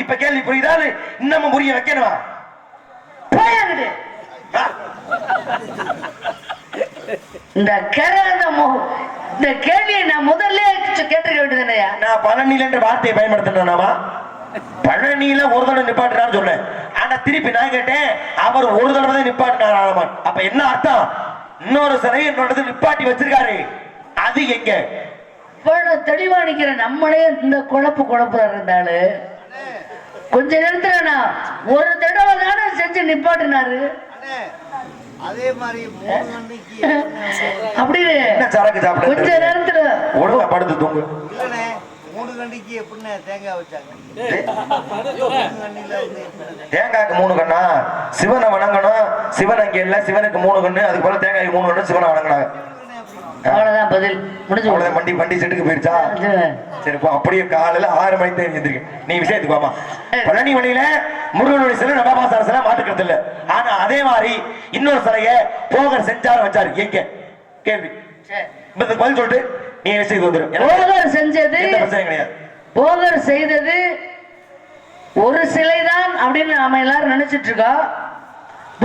இப்ப கேள்வி புரியுதா? இன்னமும் புரிய வைக்கணுமா? போயாகுது இந்த இந்த கேள்வியை நான் முதல்ல கேட்டிருக்க வேண்டியதுயா. நான் பழனியில என்ற வார்த்தையை பயன்படுத்தினாமா? பழனியில ஒரு தடவை நிப்பாட்டினான்னு சொன்னேன். ஆனா திருப்பி நான் கேட்டேன், அவர் ஒரு தடவை தான் நிப்பாட்டினார். அப்ப என்ன அர்த்தம்? இன்னொரு சிலையை என்னோட நிப்பாட்டி வச்சிருக்காரு. அது எங்க? தெளிவா நிக்கிற நம்மளே இந்த குழப்பு இருந்தாலு கொஞ்ச நேரத்துல நான் ஒரு தடவை தானே செஞ்சு நிப்பாட்டினாரு. அதே மாதிரி அப்படின்னு சரக்கு சாப்பிட கொஞ்ச நேரத்துல ஒழுங்கா படுத்து தூங்கு. இல்லனே 3 கண்டிக்கு எப்படின்னா தேங்காய் வச்சாங்க. தேங்காய்க்கு 3 கண்ணா? சிவனை வணங்கணும். சிவன் அங்க இல்ல, சிவனுக்கு 3 கண்ணு. அதுக்கு போல தேங்காய்க்கு 3 கண்ணு சிவனை வணங்கினாங்க. அவ்வளவுதான் பதில் முடிஞ்சு. வண்டி செட்டுக்கு போயிருச்சா? சரி, அப்படியே காலையில 6 மணிக்கு தான் எழுந்திருக்கேன். நீ விஷயத்துக்கு வாமா. பழனி வழியில முருகனுடைய சிலை நவபாசார சிலை மாட்டுக்கிறது இல்ல. ஆனா அதே மாதிரி இன்னொரு சிலைய போகர் செஞ்சாரு வச்சாரு. எங்க? கேள்வி பதில் சொல்லிட்டு நீ விஷயத்துக்கு வந்துடும். போகர் செஞ்சது பிரச்சனை கிடையாது. போகர் செய்தது ஒரு சிலைதான் அப்படின்னு நாம எல்லாரும் நினைச்சிட்டு இருக்கோம்.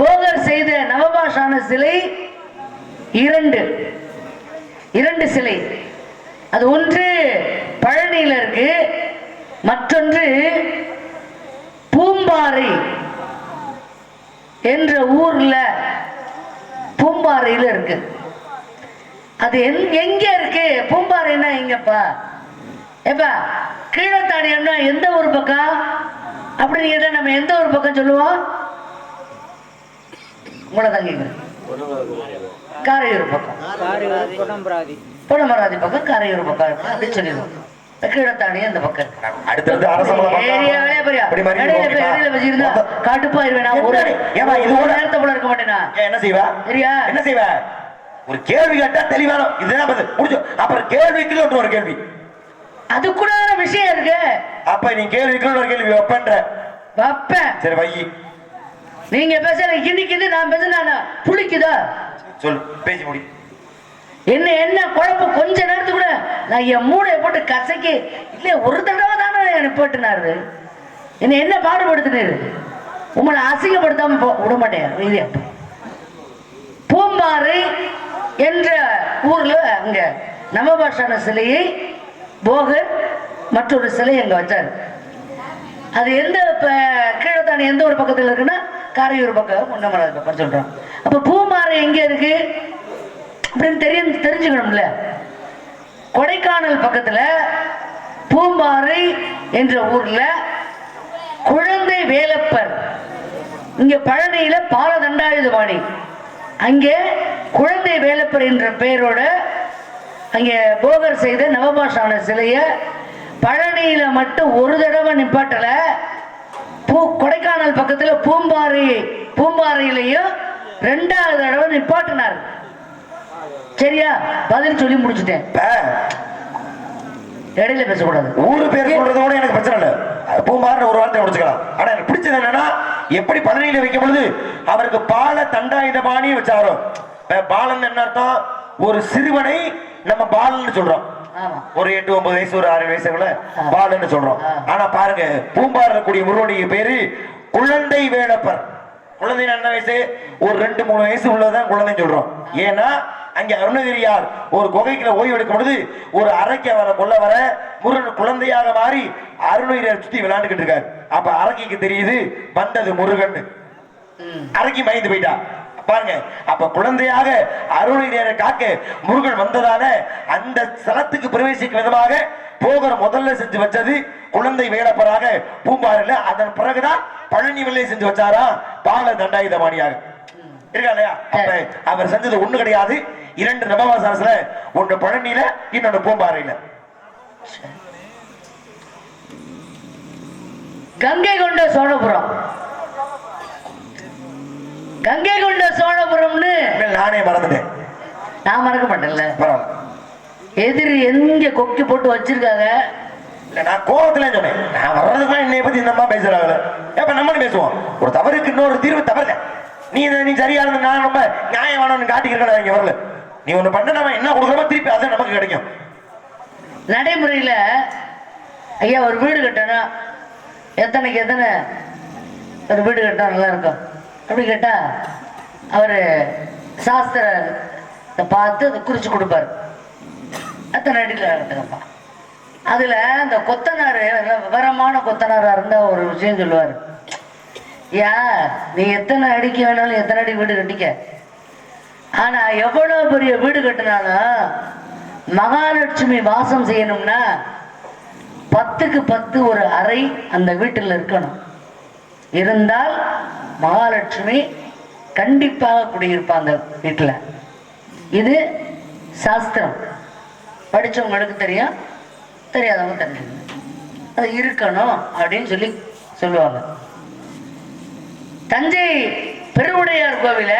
போகர் செய்த நவபாஷான சிலை 2 சிலை. அது ஒன்று பழனியில இருக்கு, மற்றொன்று பூம்பாறை என்ற ஊர்ல பூம்பாறையில இருக்கு. அது எங்க இருக்கு? பூம்பாறைன்னா எங்கப்பா? எப்பா கீழத்தாடியம்னா எந்த ஒரு பக்கம் அப்படின்னு கேட்டா நம்ம எந்த ஒரு பக்கம் சொல்லுவோம்? உங்களை தான் கேட்கிறேன். காரையூர் பக்கம், பொன்னமராதி பக்கம், காரையூர் பக்கம் அப்படின்னு சொல்லிடுவோம். கீழத்தாடி அந்த பக்கம். அடுத்தது காட்டுப்பாயிருவேன். ஒரு நேரத்தை போல இருக்க மாட்டேனா? என்ன செய்வா? சரியா? என்ன செய்வ? ஒரு கேள்வி கேட்டா தெளிவான இதுதான் பதில். முடிஞ்சு. அப்புறம் கேள்விக்கு ஒரு கேள்வி, அது கூட விஷயம் இருக்கு. அப்ப நீ கேள்விக்கு ஒரு கேள்வி வைப்பேன்ற வைப்பேன். சரி வை. நீங்க பேசுற கிணிக்குது, நான் பேசுனா புளிக்குதா? சொல்லு, பேசி முடி. என்ன குழப்பம்? கொஞ்ச நேரத்துக்கு கூட நான் என் மூளையை போட்டு கசக்கி இல்ல ஒரு தடவை தானே நிப்பாட்டினாரு. என்ன பாடுபடுத்தினாரு? உங்களை அசிங்கப்படுத்தாம விட மாட்டேன். பூம்பாறை என்ற ஊர்ல அங்க நவபாஷான சிலையை போகர் மற்றொரு சிலை அங்க வச்சாரு. அது எந்த கீழத்தானி எந்த ஒரு பக்கத்துல இருக்குன்னா காரையூர் பக்கம், பொன்னமராதி பக்கம் சொல்றோம். அப்ப பூம்பாறை எங்க இருக்கு அப்படின்னு தெரிஞ்சுக்கணும்ல. கொடைக்கானல் பக்கத்துல பூம்பாறை என்ற ஊர்ல குழந்தை வேலப்பர், இங்க பழனியில பாலதண்டாயுதபாணி, அங்கே குழந்தை வேலப்பர் என்ற பெயரோட அங்கே போகர் செய்த நவபாஷான சிலைய பழனியில மட்டும் ஒரு தடவை நிப்பாட்டல. கொடைக்கானல் பக்கத்துல பூம்பாறையிலையும் 2வது தடவை நிப்பாட்டினார். சரியா? பதில் சொல்லி முடிச்சுட்டேன். இடையில பேசக்கூடாது. ஊரு பேர் சொல்றது கூட எனக்கு பிரச்சனை இல்லை. பூம்பாறை ஒரு வார்த்தை முடிச்சுக்கலாம். ஆனா எனக்கு பிடிச்சது என்னன்னா, எப்படி பழனியில வைக்கும் பொழுது அவருக்கு பால தண்டாயுதபாணி வச்சாரோ. பாலன் என்ன அர்த்தம்? ஒரு சிறுவனை நம்ம பாலன்னு சொல்றோம். ஒரு 8, 9 வயசு, ஒரு 6 வயசுல பாலன்னு சொல்றோம். ஆனா பாருங்க, பூம்பாறை கூடிய முருகனுடைய பேரு குழந்தை வேலப்பர். குழந்தை என்ன வயசு? ஒரு 2, 3 வயசு உள்ளதான் குழந்தைன்னு சொல்றோம். ஏன்னா அங்க அருணகிரியார் ஒரு குகைக்குள்ள ஓய்வு எடுக்கும் பொழுது ஒரு அரைக்க கொள்ள வர முருகன் குழந்தையாக மாறி அருணகிரியார் சுத்தி விளையாண்டுகிட்டு இருக்காரு. அப்ப அரக்கிக்கு தெரியுது வந்தது முருகன். அரக்கி பயந்து போயிட்டா. பாருங்க, அப்ப குழந்தையாக அருணகிரியாரை காக்க முருகன் வந்ததால அந்த ஸ்தலத்துக்கு பிரவேசிக்கும் விதமாக போகர் முதல்ல செஞ்சு வச்சது குழந்தை வேலப்பராக பூம்பாறையில. அதன் பிறகுதான் பழனி வெள்ளை செஞ்சு வச்சாரா பால தண்டாயுதபாணியாக. இருக்கா இல்லையா? அப்ப அவர் செஞ்சது ஒண்ணு கிடையாது, 2 நவபாசாரத்துல, ஒண்ணு பழனியில, இன்னொன்னு பூம்பாறையில. கங்கை கொண்ட சோழபுரம், கங்கை கொண்ட சோழபுரம்னு நானே மறந்துட்டேன். நான் மறக்க மாட்டேன்ல. எதிரி எங்க கொக்கி போட்டு வச்சிருக்காங்க. நான் கோபத்துல சொன்னேன், நான் வர்றதுக்கு என்னை பத்தி இந்த மாதிரி பேசுறாங்க. எப்ப நம்மளும் பேசுவோம். ஒரு தவறுக்கு இன்னொரு தீர்வு தவறு. நீ சரியா இருந்து நான் ரொம்ப நியாயமானவன் காட்டிக்கிறேன். இங்க வரல, நீ ஒண்ணு பண்ண நம்ம என்ன கொடுக்குறோமோ திருப்பி அது நமக்கு கிடைக்கும். நடைமுறையில ஐயா ஒரு வீடு கட்டணும், எத்தனைக்கு எத்தனை ஒரு வீடு கட்டினா நல்லா இருக்கும் அப்படி கேட்டா அவர் சாஸ்திரத்தை பார்த்து அதை குறிச்சு கொடுப்பாரு. அத்தனை அடியில் கட்டுங்கப்பா. அதுல அந்த கொத்தனார் விவரமான கொத்தனாரா இருந்தா ஒரு விஷயம் சொல்லுவாரு. நீ எத்தனை அடிக்க வேணாலும் எத்தனை அடி வீடு கட்டிக்க, ஆனா எவ்வளவு பெரிய வீடு கட்டினாலும் மகாலட்சுமி வாசம் செய்யணும்னா 10க்கு 10 ஒரு அறை அந்த வீட்டில் இருக்கணும். இருந்தால் மகாலட்சுமி கண்டிப்பாக குடியிருப்பாங்க வீட்டில். இது சாஸ்திரம். படிச்சவங்களுக்கு தெரியும், தெரியாதவங்க தெரியும். அது இருக்கணும் அப்படின்னு சொல்லுவாங்க. தஞ்சை பெருவுடையார் கோவில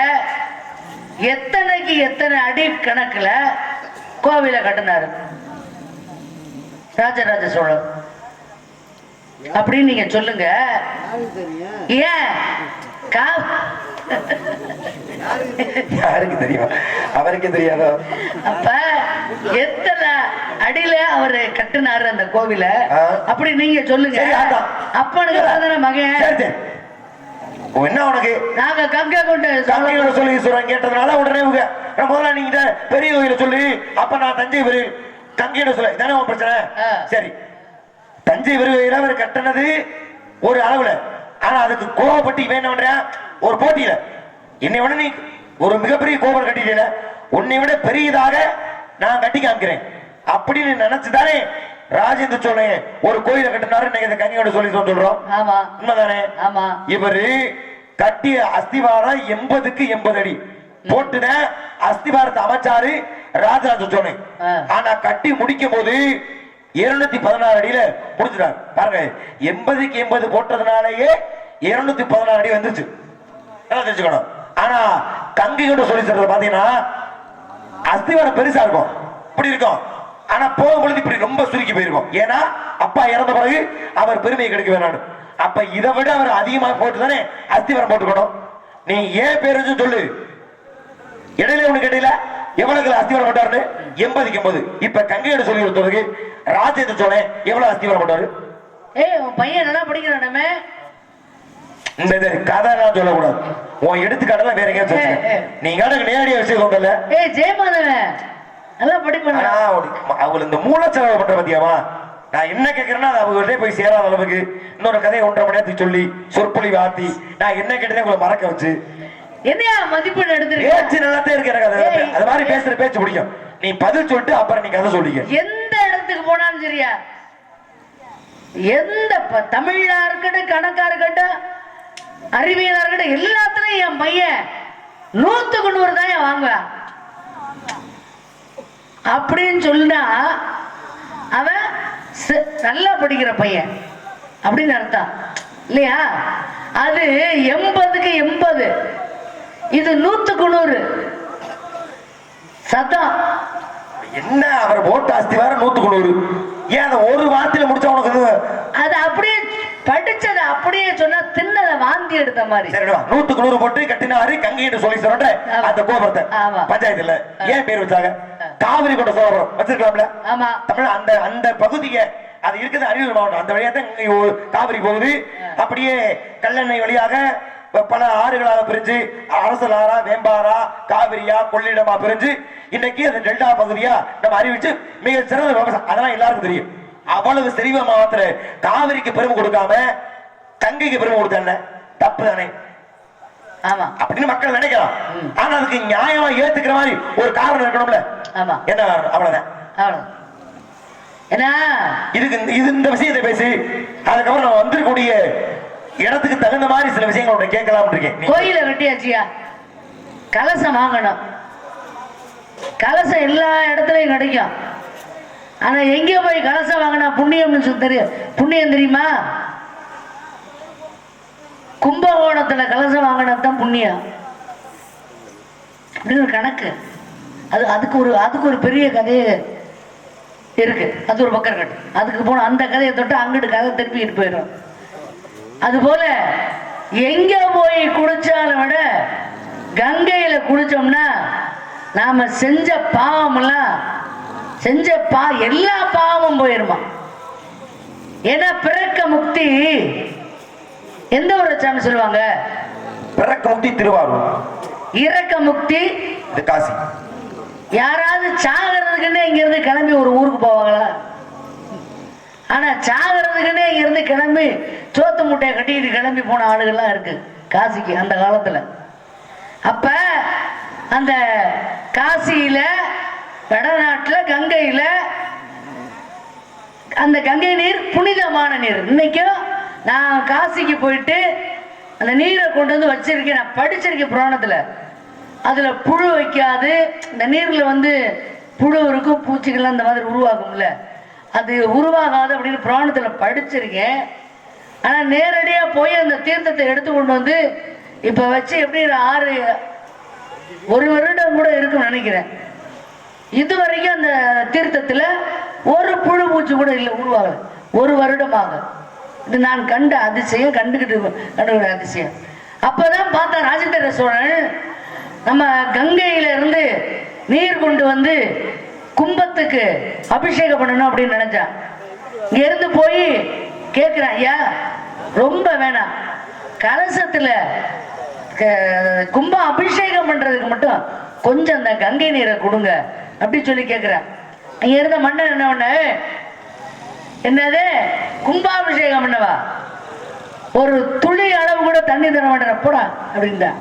எத்தனைக்கு எத்தனை அடி கணக்குல கோவில கட்டினாரு ராஜராஜ சோழர் அப்படின்னு நீங்க சொல்லுங்க. ஏன் யாருக்கு தெரியும்? அவருக்கு தெரியாதோ? அப்ப எத்தனை அடியில அவரு கட்டினாரு அந்த கோவில அப்படி நீங்க சொல்லுங்க. அப்பனுக்கு மகன் என்ன உனக்கு? நாங்க கங்கை கொண்டு சொல்லி சொல்றேன் கேட்டதுனால உடனே முதல்ல நீங்க பெரிய கோயில சொல்லி அப்ப நான் தஞ்சை பெரிய கங்கையிட சொல்ல தானே உன் பிரச்சனை. சரி, தஞ்சை பெரிய கோயில அவர் கட்டினது ஒரு அளவுல, ஆனா அதுக்கு கோவப்பட்டு இவன் என்ன பண்ற ஒரு போட்டியில என்னை விட நீ ஒரு மிகப்பெரிய கோபம் கட்டிட்டீல, உன்னை விட பெரியதாக நான் கட்டி காமிக்கிறேன் அப்படின்னு நினைச்சுதானே ராஜேந்திர சோழன் ஒரு கோயில கட்டினாரு. கங்கையோட சொல்லி சொல்றோம் உண்மைதானே? இவரு கட்டிய அஸ்திவாரம் 80க்கு 80 அடி போட்டுன அஸ்திவாரத்தை அமைச்சாரு ராஜராஜ சோழன். ஆனா கட்டி முடிக்கும் போது 216 அடியில முடிச்சிட்டாரு. பாருங்க, 80க்கு 80 போட்டதுனாலேயே 216 அடி வந்துச்சு. தெரிஞ்சுக்கணும். ஆனா கங்கையோட சொல்லி சொல்றது பாத்தீங்கன்னா அஸ்திவாரம் பெருசா இருக்கும், இப்படி இருக்கும். ஆனா போகும்பொழுது இப்படி ரொம்ப சுருக்கி போயிருக்கும். ஏன்னா அப்பா இறந்த பிறகு அவர் பெருமையை கிடைக்க வேணாம். அப்ப இதை விட அவர் அதிகமாக போட்டுதானே அஸ்திவாரம் போட்டுக்கணும். நீ ஏன் பேரு சொல்லு. இடையில ஒண்ணு கேட்டீங்களா எவ்வளவு அஸ்திவாரம் போட்டாருன்னு? 80க்கு 80. இப்ப கங்கையோட சொல்லி கொடுத்ததுக்கு ராஜேந்திர சோழன் எவ்வளவு அஸ்திவாரம் போட்டாரு? பையன் நல்லா படிக்கிறானே. இந்த கதை எல்லாம் சொல்லக்கூடாது. உன் எடுத்துக்காட்டெல்லாம் வேற எங்கேயாச்சும் நீங்க நேரடியா விஷயம் சொல்லல. ஜெயமாதவன் நல்லா படிப்பாங்க. அவங்க இந்த மூல செலவு பண்ற பத்தியாமா நான் என்ன கேட்கிறேன்னா அவங்ககிட்ட போய் சேராத அளவுக்கு இன்னொரு கதையை 1.5 மணி நேரத்துக்கு சொல்லி சொற்பொழி வாத்தி நான் என்ன கேட்டதே உங்களை மறக்க வச்சு என்னையா மதிப்பெண் எடுத்துருக்கு. பேச்சு நல்லாத்தே இருக்கிற கதை அது மாதிரி பேசுற பேச்சு பிடிக்கும். நீ பதில் சொல்லிட்டு அப்புறம் நீ கதை சொல்லிக்க. எந்த இடத்துக்கு போனாலும் சரியா, எந்த தமிழா இருக்கட்டும் கணக்கா இருக்கட்டும் அறிவியலா இருக்கட்டும் எல்லாத்துலயும் என் பையன் 100க்கு 100 தான் வாங்குவேன் அப்படின்னு சொன்னா அவன் நல்லா படிக்கிற பையன் அப்படின்னு அர்த்தம் இல்லையா? அது 80க்கு 80, இது 100க்கு 100 சத்தம். என்ன அவர் போட்டு அஸ்திவாரம் 100க்கு 100? ஏன் அந்த ஒரு வார்த்தையில முடிச்ச உனக்கு அது அப்படியே படிச்சதை அப்படியே சொன்னா தின்னத வாந்தி எடுத்த மாதிரி. 100க்கு 100 போட்டு கட்டினாரு கங்கைன்னு சொல்லி சொல்ற அந்த கோபுரத்தை பஞ்சாயத்துல ஏன் பேர் வச்சாங்க? காவிரி கொண்ட சோழபுரம் வச்சிருக்கலாம்ல. தமிழ் அந்த அந்த பகுதியை அது இருக்குது அரியலூர் மாவட்டம். அந்த வழியா தான் காவிரி போகுது. அப்படியே கல்லணை வழியாக பல ஆறுகளாக பிரிஞ்சு அரசலாரா வேம்பாரா காவிரியா கொள்ளிடமா பிரிஞ்சு இன்னைக்கு அந்த டெல்டா பகுதியா நம்ம அறிவிச்சு மிக சிறந்த விவசாயம். அதெல்லாம் எல்லாருக்கும் தெரியும். அவ்வளவு செறிவ மாவட்ட காவிரிக்கு பெருமை கொடுக்காம கங்கைக்கு பெருமை கொடுத்தாங்க தப்பு தானே? ஆமா அப்படின்னு மக்கள் நினைக்கலாம். ஆனா அதுக்கு நியாயமா ஏத்துக்கிற மாதிரி ஒரு காரணம் இருக்கணும்ல. ஆமா என்ன காரணம்? அவ்வளவுதான். இதுக்கு இந்த விஷயத்தை பேசி அதுக்கப்புறம் நம்ம வந்திருக்கக்கூடிய இடத்துக்கு தகுந்த மாதிரி சில விஷயங்கள் கேட்கலாம் இருக்கேன். கோயில கட்டியாச்சியா, கலசம் வாங்கணும். கலசம் எல்லா இடத்துலயும் கிடைக்கும். ஆனா எங்க போய் கலசம் வாங்கினா புண்ணியம் தெரியும். புண்ணியம் தெரியுமா? கும்பகோணத்துல கலசம் வாங்கினதான் புண்ணியம் அப்படின்னு கணக்கு. அதுக்கு ஒரு பெரிய கதையே இருக்கு. அது ஒரு பக்கம் இருக்கட்டும். அதுக்கு போன அந்த கதையை தொட்டு அங்கிட்டு கதை திருப்பிட்டு போயிடும். அதுபோல எங்க போய் குடிச்சாலும் விட கங்கையில குடிச்சோம்னா நாம செஞ்ச பாவம் எல்லாம் எல்லா பாவமும் போயிருமா. ஏன்னா பிறக்க முக்தி எந்த ஒரு வச்சான்னு சொல்லுவாங்க? பிறக்க முக்தி திருவாரூர், இறக்க முக்தி இது காசி. யாராவது சாகிறதுக்குன்னே இங்க இருந்து கிளம்பி ஒரு ஊருக்கு போவாங்களா? ஆனா சாகிறதுக்குன்னே இங்க இருந்து கிளம்பி சோத்து மூட்டையை கட்டிக்கிட்டு கிளம்பி போன ஆளுகள்லாம் இருக்கு காசிக்கு அந்த காலத்துல. அப்ப அந்த காசியில வடநாட்டுல கங்கையில அந்த கங்கை நீர் புனிதமான நீர். இன்னைக்கும் நான் காசிக்கு போயிட்டு அந்த நீரை கொண்டு வந்து வச்சிருக்கேன், நான் படிச்சிருக்கேன் புராணத்துல. அதுல புழு வைக்காது, இந்த நீர்ல வந்து புழு இருக்கும், பூச்சிகள் அந்த மாதிரி உருவாகும்ல, அது உருவாகாது அப்படின்னு புராணத்துல படிச்சிருக்கேன். ஆனா நேரடியா போய் அந்த தீர்த்தத்தை எடுத்து கொண்டு வந்து இப்ப வச்சு எப்படி ஒரு வருடம் கூட இருக்குன்னு நினைக்கிறேன். இதுவரைக்கும் அந்த தீர்த்தத்துல ஒரு புழு பூச்சி கூட இல்லை, உருவாகல, ஒரு வருடமாக. இது நான் கண்ட அதிசயம், கண்டுகிட்ட அதிசயம். அப்பதான் பார்த்தா ராஜேந்திர சோழன் நம்ம கங்கையில இருந்து நீர் கொண்டு வந்து கும்பத்துக்கு அபிஷேகம் பண்ணணும் அப்படின்னு நினைச்சான். இங்க இருந்து போய் கேட்கிறான், ஐயா ரொம்ப வேணாம், கலசத்துல கும்பம் அபிஷேகம் பண்றதுக்கு மட்டும் கொஞ்சம் அந்த கங்கை நீரை கொடுங்க அப்படி சொல்லி கேட்கிறான். அங்க இருந்த மன்னன் என்ன பண்ண, என்னது கும்பாபிஷேகம் பண்ணவா, ஒரு துளி அளவு கூட தண்ணி தர மாட்டேன் போடா அப்படின்டா.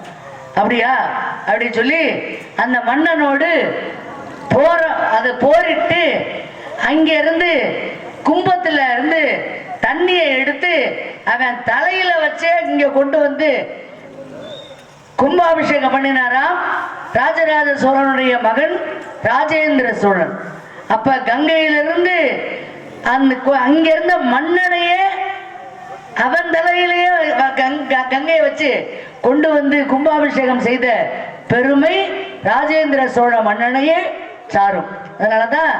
அப்படியா அப்படின்னு சொல்லி அந்த மன்னனோடு அதை போரிட்டு அங்க இருந்து கும்பத்துல இருந்து தண்ணியை எடுத்து அவன் தலையில வச்சே இங்க கொண்டு வந்து கும்பாபிஷேகம் பண்ணினாராம் ராஜராஜ சோழனுடைய மகன் ராஜேந்திர சோழன். அப்ப கங்கையிலிருந்து அந்த அங்கிருந்த மன்னனையே அவன் தலையிலேயே கங்கையை வச்சு கொண்டு வந்து கும்பாபிஷேகம் செய்த பெருமை ராஜேந்திர சோழ மன்னனையே சாரும். அதனாலதான்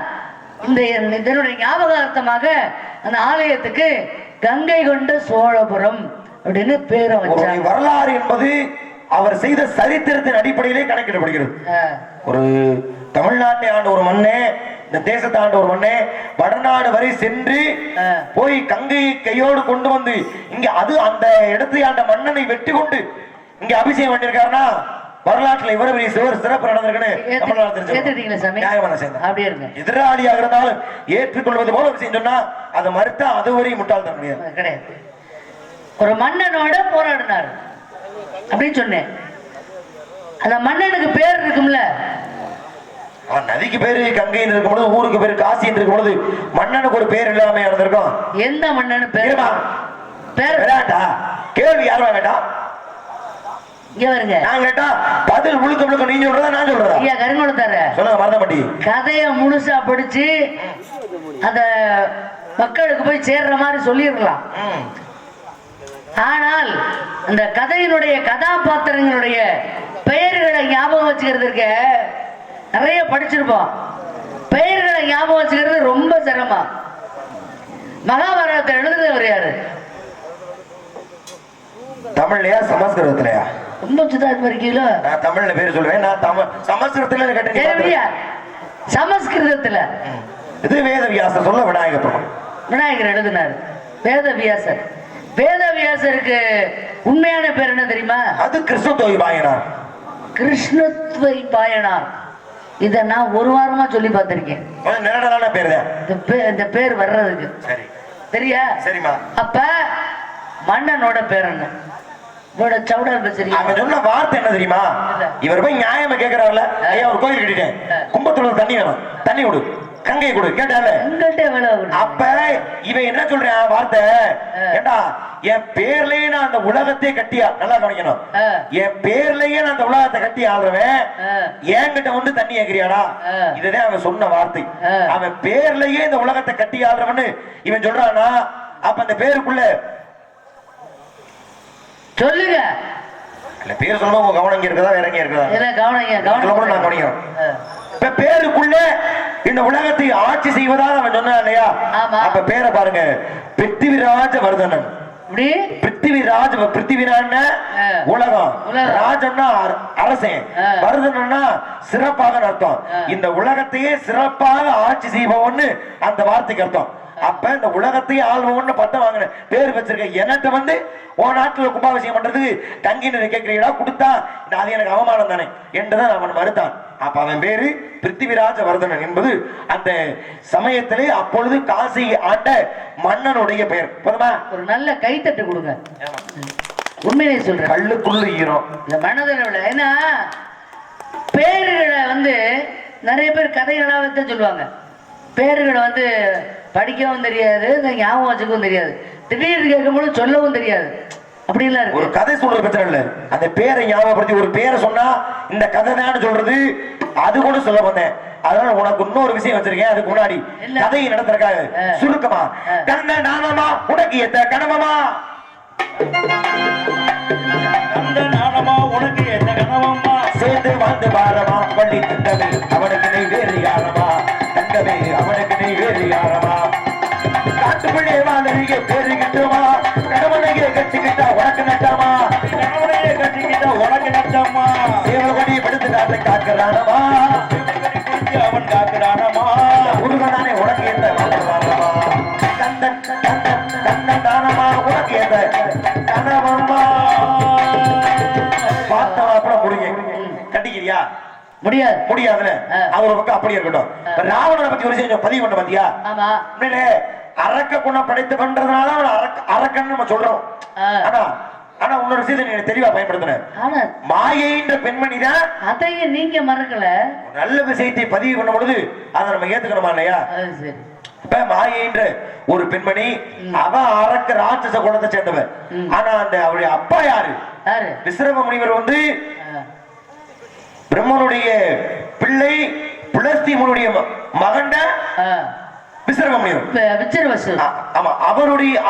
இந்த இதனுடைய ஞாபகார்த்தமாக அந்த ஆலயத்துக்கு கங்கை கொண்ட சோழபுரம் அப்படின்னு பேரை வச்சாங்க. வரலாறு என்பது அவர் செய்த சரித்திரத்தின் அடிப்படையிலே கணக்கிடப்படுகிறது. ஒரு தமிழ்நாட்டை ஆண்ட ஒரு மண்ணே, இந்த தேசத்தை ஆண்ட ஒரு மண்ணே வடநாடு வரை சென்று போய் கங்கையை கையோடு கொண்டு வந்து இங்க அது அந்த இடத்தை ஆண்ட மன்னனை வெற்றி கொண்டு இங்க அபிஷேகம் பண்ணிருக்காருன்னா வரலாற்றுல இவ்வளவு பெரிய சிறப்பு நடந்திருக்குன்னு எதிராளியாக இருந்தாலும் ஏற்றுக்கொள்வது போல விஷயம் சொன்னா அதை மறுத்தா அது வரையும் முட்டாள்தான் கிடையாது. ஒரு மன்னனோட போராடினார் அப்படின்னு சொன்னேன். அந்த மன்னனுக்கு பேர் இருக்கும்ல, நதிக்கு பேரு கங்கைன்னு இருக்கும் பொழுது, ஊருக்கு பேரு காசின்னு இருக்கும் பொழுது மன்னனுக்கு ஒரு பேர் இல்லாம இருந்திருக்கும். எந்த மன்னனு பேர் கேள்வி யாரும் கேட்டா நான் கேட்டா பதில் முழுக்க முழுக்க நீங்க சொல்றதா நான் சொல்றதா? ஐயா கருங்குளத்தார சொல்லுங்க, மறந்தபடி கதைய முழுசா படிச்சு அத மக்களுக்கு போய் சேர்ற மாதிரி சொல்லிடலாம். ஆனால் அந்த கதையினுடைய கதாபாத்திரங்களுடைய பெயர்களை ஞாபகம் வச்சுக்கிறதுக்கு நிறைய படிச்சிருப்போம். பெயர்களை ஞாபகம் வச்சுக்கிறது ரொம்ப சிரமம். மகாபாரதத்தை எழுதுறவர் யாரு? தமிழ்லயா சமஸ்கிருதத்திலயா? ரொம்ப சுதாரிப்பா இருக்கீங்களோ? நான் தமிழ்ல பேர் சொல்லுவேன். நான் சமஸ்கிருதத்துல கேட்டேன். சமஸ்கிருதத்துல இது வேதவியாசர் சொல்ல விநாயகர் எழுதினார். வேதவியாசர். வேதவியாசருக்கு உண்மையான பேர் என்ன தெரியுமா? அது கிருஷ்ணத்வைபாயனார். கிருஷ்ணத்வைபாயனார். இத நான் ஒரு வாரமா சொல்லி பார்த்திருக்கேன். இந்த பேர் வர்றதுக்கு சரியா? சரிமா. அப்ப மன்னனோட பேர் என்ன? வார்த்தை என்ன தெரியுமா? இவர் போய் நியாயமா கேட்கிறாருல, ஐயா ஒரு கோயில் கட்டிட்டேன், கும்பத்தூர்ல தண்ணி வேணும், தண்ணி கொடு, கங்கை கொடு கேட்டால. அப்ப இவன் என்ன சொல்றான் வார்த்தை? ஏண்டா என் பேர்லயே நான் அந்த உலகத்தை கட்டியா, நல்லா கவனிக்கணும், என் பேர்லயே நான் அந்த உலகத்தை கட்டி ஆடுறவன் என்கிட்ட வந்து தண்ணி கேட்கிறியாடா? இதுதான் அவன் சொன்ன வார்த்தை. அவன் பேர்லயே இந்த உலகத்தை கட்டி ஆடுறவன்னு இவன் சொல்றானா? அப்ப அந்த பேருக்குள்ள சொல்லுங்க, பேர் சொல்லுங்க. உங்க கவனம் இருக்குதா இறங்கி இருக்குதா? நான் கவனிக்கிறேன். இப்ப பேருக்குள்ள இந்த உலகத்தை ஆட்சி செய்வதாக அவன் சொன்னான் இல்லையா? அப்ப பேரை பாருங்க, பிருத்திவிராஜ வர்தனன். பிருத்திவிராஜ், பிருத்திவிராஜ உலகம், ராஜன்னா அரசன், வர்தனன்னா சிறப்பாக அர்த்தம். இந்த உலகத்தையே சிறப்பாக ஆட்சி செய்பவன்னு அந்த வார்த்தைக்கு அர்த்தம். அப்ப இந்த உலகத்தையே ஆள்வோன்னு பட்டம் வாங்கின பேர் வச்சிருக்க என்கிட்ட வந்து உன் நாட்டுல கும்பாபிஷேகம் பண்றதுக்கு கங்கி நீர் கேட்கிறீங்களா, கொடுத்தா அது எனக்கு அவமானம் தானே என்றுதான் அவன் மறுத்தான். அப்ப அவன் பேரு பிருத்திவிராஜ வர்தனன் என்பது அந்த சமயத்திலே அப்பொழுது காசி ஆண்ட மன்னனுடைய பெயர். போதுமா? ஒரு நல்ல கைத்தட்டு கொடுங்க. உண்மையிலே சொல்றேன், கல்லுக்குள்ள ஈரம் இந்த மனதளவுல. ஏன்னா பேருகளை வந்து நிறைய பேர் கதைகளாக தான் சொல்லுவாங்க. பேருகளை வந்து படிக்கவும் தெரியாது, ஞாபகம் வச்சுக்கவும் தெரியாது, திடீர்னு கேட்கும்போது சொல்லவும் தெரியாது. அப்படிலாம் இருக்கு. ஒரு கதை சொல்றது பிரச்சனை இல்ல, அந்த பேரை ஞாபகப்படுத்தி ஒரு பேரை சொன்னா இந்த கதை தான் சொல்றது, அது கூட சொல்ல வந்தேன். அதனால உனக்கு இன்னொரு விஷயம் வச்சிருக்கேன். அதுக்கு முன்னாடி கதையை நடத்துறதுக்காக சுருக்கமா, கண்ண நானமா உனக்கு ஏத்த கணவமா, கண்ட நானமா உனக்கு ஏத்த கணவமா, சேர்ந்து வாழ்ந்து பாரமா, பள்ளி தங்கமே அவனுக்கு நீ வேறு யாரமா, தங்கமே அவனுக்கு நீ வேறு யாரமா, காட்டுக்குள்ளே வாழறிய பேரு கிட்டுமா, கணவனையே கட்டிக்கிட்டா உனக்கு நட்டமா, கணவனையே கட்டிக்கிட்டா உனக்கு நட்டமா, சேவகடி படுத்து நாட்டை காக்கிறானமா, அவன் காக்கிறானமா, முருகனானே உனக்கு ஏத்த வாழ்வாரமா, கந்தன் கந்தன் கந்தன் தானமா உனக்கு ஏத்த கணவமா. பார்த்தவா கூட முடியும், கட்டிக்கிறியா? முடியாது. முடியாதுல. அவர் பக்கம் அப்படி இருக்கட்டும். ராவணனை பத்தி ஒரு விஷயம் பதிவு பண்ண பாத்தியா? ஆமா. அரக்க குணம் படைத்து பண்றதுனால அரக்கன்னு நம்ம சொல்றோம். ஆனா ஆனா இன்னொரு விஷயத்தை நீங்க தெளிவா பயன்படுத்தின மாயைன்ற பெண்மணி தான். அதையும் நீங்க மறக்கல. நல்ல விஷயத்தை பதிவு பண்ணும் பொழுது அதை நம்ம ஏத்துக்கணுமா இல்லையா? சரி. இப்ப மாயைன்ற ஒரு பெண்மணி, அவ அரக்க ராட்சச குலத்தை சேர்ந்தவர். ஆனா அந்த அவருடைய அப்பா யாரு? விஸ்ரம முனிவர் வந்து பிரம்மனுடைய பிள்ளை, புலஸ்தி முனியுடைய மகன் விஸ்ரம முனிவர். ஆமா,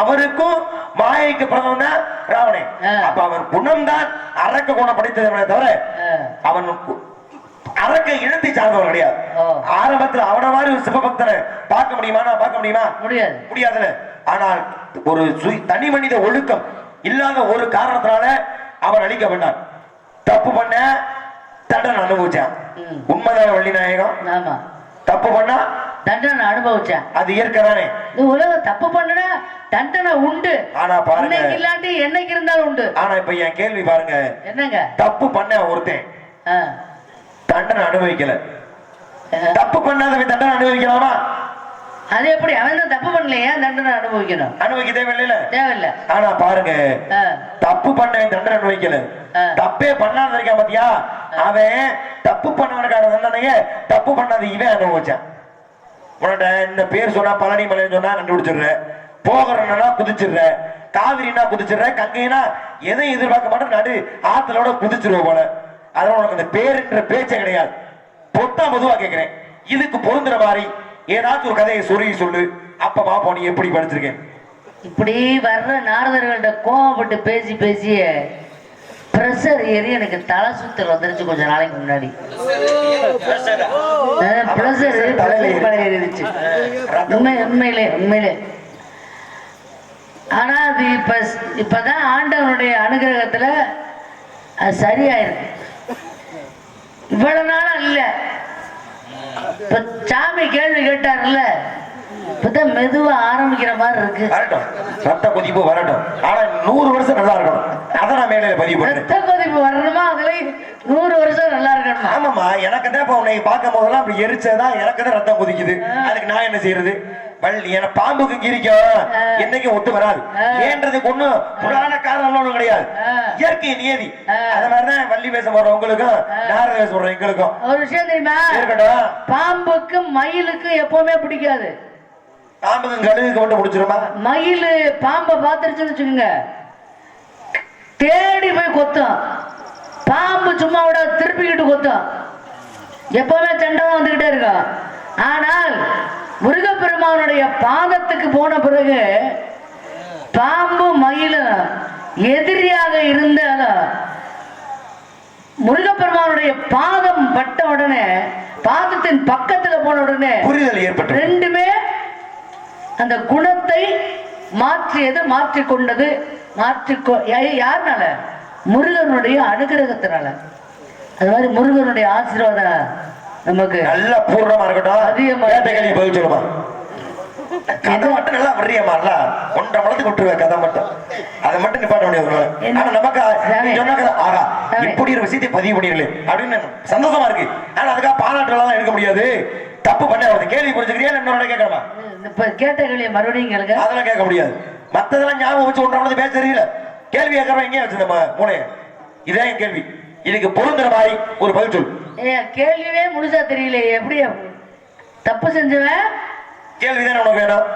அவருக்கும் மாயைக்கு பிறந்தவன் தான் ராவணன். அப்ப அவன் குணம் தான் அரக்க குணம் படைத்தவனே தவிர அவன் அரக்க இனத்தை சார்ந்தவன் கிடையாது. ஆரம்பத்தில் அவன மாதிரி ஒரு சிவபக்தனை பார்க்க முடியுமா? பார்க்க முடியுமா? முடியாதுல. ஆனால் ஒரு தனி மனித ஒழுக்கம் இல்லாத ஒரு காரணத்தினால அவன் அழிக்கப்பட்டான். தப்பு பண்ண தண்டனை அனுபவிச்சான். உண்மைதான் வள்ளி நாயகம். தப்பு பண்ணா தண்டனை அனுபவிச்சேன். அது இயற்கை தானே. இந்த உலகம் தப்பு பண்ணா தண்டனை உண்டு. ஆனா பாருங்க, இல்லாட்டி என்னைக்கு இருந்தாலும் உண்டு. ஆனா இப்ப என் கேள்வி பாருங்க, என்னங்க? தப்பு பண்ண ஒருத்தன் தண்டனை அனுபவிக்கல, தப்பு பண்ணாதவன் தண்டனை அனுபவிக்கலாமா? அது எப்படி? அவன் தான் தப்பு பண்ணலையா தண்டனை அனுபவிக்கணும்? அனுபவிக்க தேவையில்ல. தேவையில்லை. ஆனா பாருங்க, தப்பு பண்ணவன் தண்டனை அனுபவிக்கல, தப்பே பண்ணாத இருக்கான் பாத்தியா, அவன் தப்பு பண்ணவனுக்கான தண்டனைய தப்பு பண்ணாத இவன் அனுபவிச்சான். உன்னோட இந்த பேர் சொன்னா பழனி மலைன்னு சொன்னா கண்டுபிடிச்சிடுற, போகிறன்னா குதிச்சிடுற, காவிரினா குதிச்சிடுற, கங்கைனா எதையும் எதிர்பார்க்க மாட்டேன், நடு ஆத்தலோட குதிச்சிருவ போல. அதனால உனக்கு இந்த பேருன்ற பேச்சே கிடையாது. பொத்தா பொதுவா கேட்கிறேன், இதுக்கு பொருந்துற மாதிரி ஏதாச்சும் ஒரு கதையை சொல்லு, அப்ப பாப்போம் நீ எப்படி படிச்சிருக்கேன். இப்படி வர்ற நாரதர்கள்ட்ட கோவப்பட்டு பேசி பேசிய பிரஷர் ஏறி எனக்கு தலை சுத்தல் வந்துருச்சு கொஞ்ச நாளைக்கு முன்னாடி. ஏறிடுச்சு உண்மையிலே. ஆனா அது இப்பதான் ஆண்டவனுடைய அனுகிரகத்துல அது சரியாயிருக்கு. இவ்வளவு நாளா இல்ல. இப்ப சாமி கேள்வி கேட்டார்ல, இப்பதான் மெதுவா ஆரம்பிக்கிற மாதிரி இருக்கு. வரட்டும், ரத்த கொதிப்பு வரட்டும். ஆனா 100 வருஷம் நல்லா இருக்கணும். அத நான் மேலே பதிவு பண்றேன். ரத்த கொதிப்பு வரணுமா? அதுல 100 வருஷம் நல்லா இருக்கணும். ஆமாமா, எனக்கு தான் இப்ப உன்னை பார்க்கும் போதெல்லாம் அப்படி எரிச்சதான் எனக்கு தான் ரத்தம் கொதிக்குது. அதுக்கு நான் என்ன செய்யறது? வள்ளி என பாம்புக்கு கிரிக்கும் என்னைக்கும் ஒத்து வராது. ஏன்றதுக்கு ஒண்ணும் புராண காரணம் ஒண்ணும் கிடையாது, இயற்கை நியதி. அது மாதிரிதான் வள்ளி பேச போற உங்களுக்கும் நாரத பேச போற எங்களுக்கும் ஒரு விஷயம் தெரியுமா? இருக்கட்டும். பாம்புக்கும் மயிலுக்கும் எப்பவுமே பிடிக்காது. பாம்புக்கும் கழுகுக்கு மட்டும் பிடிச்சிருமா? மயில் பாம்பை பாத்துருச்சுன்னு வச்சுக்கோங்க, தேடி போய் கொத்தும். பாம்பு சும்மா விட திருப்பிக்கிட்டு கொத்தும். எப்பவுமே சண்டை வந்துகிட்டே இருக்கும். ஆனால் முருகப்பெருமானுடைய பாதத்துக்கு போன பிறகு பாம்பு மயிலும் எதிரியாக இருந்தாலும் முருகப்பெருமானுடைய பாதம் பட்ட உடனே, பாதத்தின் பக்கத்துல போன உடனே புரிதல் ஏற்பட்டு ரெண்டுமே அந்த குணத்தை மாற்றியது, மாற்றிக்கொண்டது. யாருனால? முருகனுடைய அனுகிரகத்தினால. அது மாதிரி முருகனுடைய ஆசீர்வாதம் நமக்கு நல்ல பூர்ணமா இருக்கட்டும். அதிகமா பதில் சொல்லுமா? கதை மட்டும் நல்லா வர்றியம்மா ஒன்றரை மலத்துக்கு விட்டுருவேன் கதை மட்டும் அதை மட்டும் நிப்பாட்ட முடியாது ஆனா நமக்கு நீ சொன்ன கதை ஆகா இப்படி ஒரு விஷயத்தை பதிவு பண்ணிடல அப்படின்னு சந்தோஷமா இருக்கு ஆனா அதுக்காக பாராட்டுலாம் எடுக்க முடியாது தப்பு பண்ண வருது கேள்வி புரிஞ்சுக்கிறியா இன்னொரு கேட்கணுமா இப்ப கேட்ட கேள்வியை மறுபடியும் கேளுங்க அதெல்லாம் கேட்க முடியாது மத்ததெல்லாம் ஞாபகம் வச்சு ஒன்றரை மலத்து பேச தெரியல கேள்வி கேட்கறவன் எங்கேயே வச்சு நம்ம மூளைய இதான் என் கேள்வி இதுக்கு பொருந்துற மாதிரி ஒரு பதில் சொல் கேள்வியே முழுசா தெரியல எப்படி தப்பு செஞ்சவன் கேள்விதானே உனக்கு வேணும்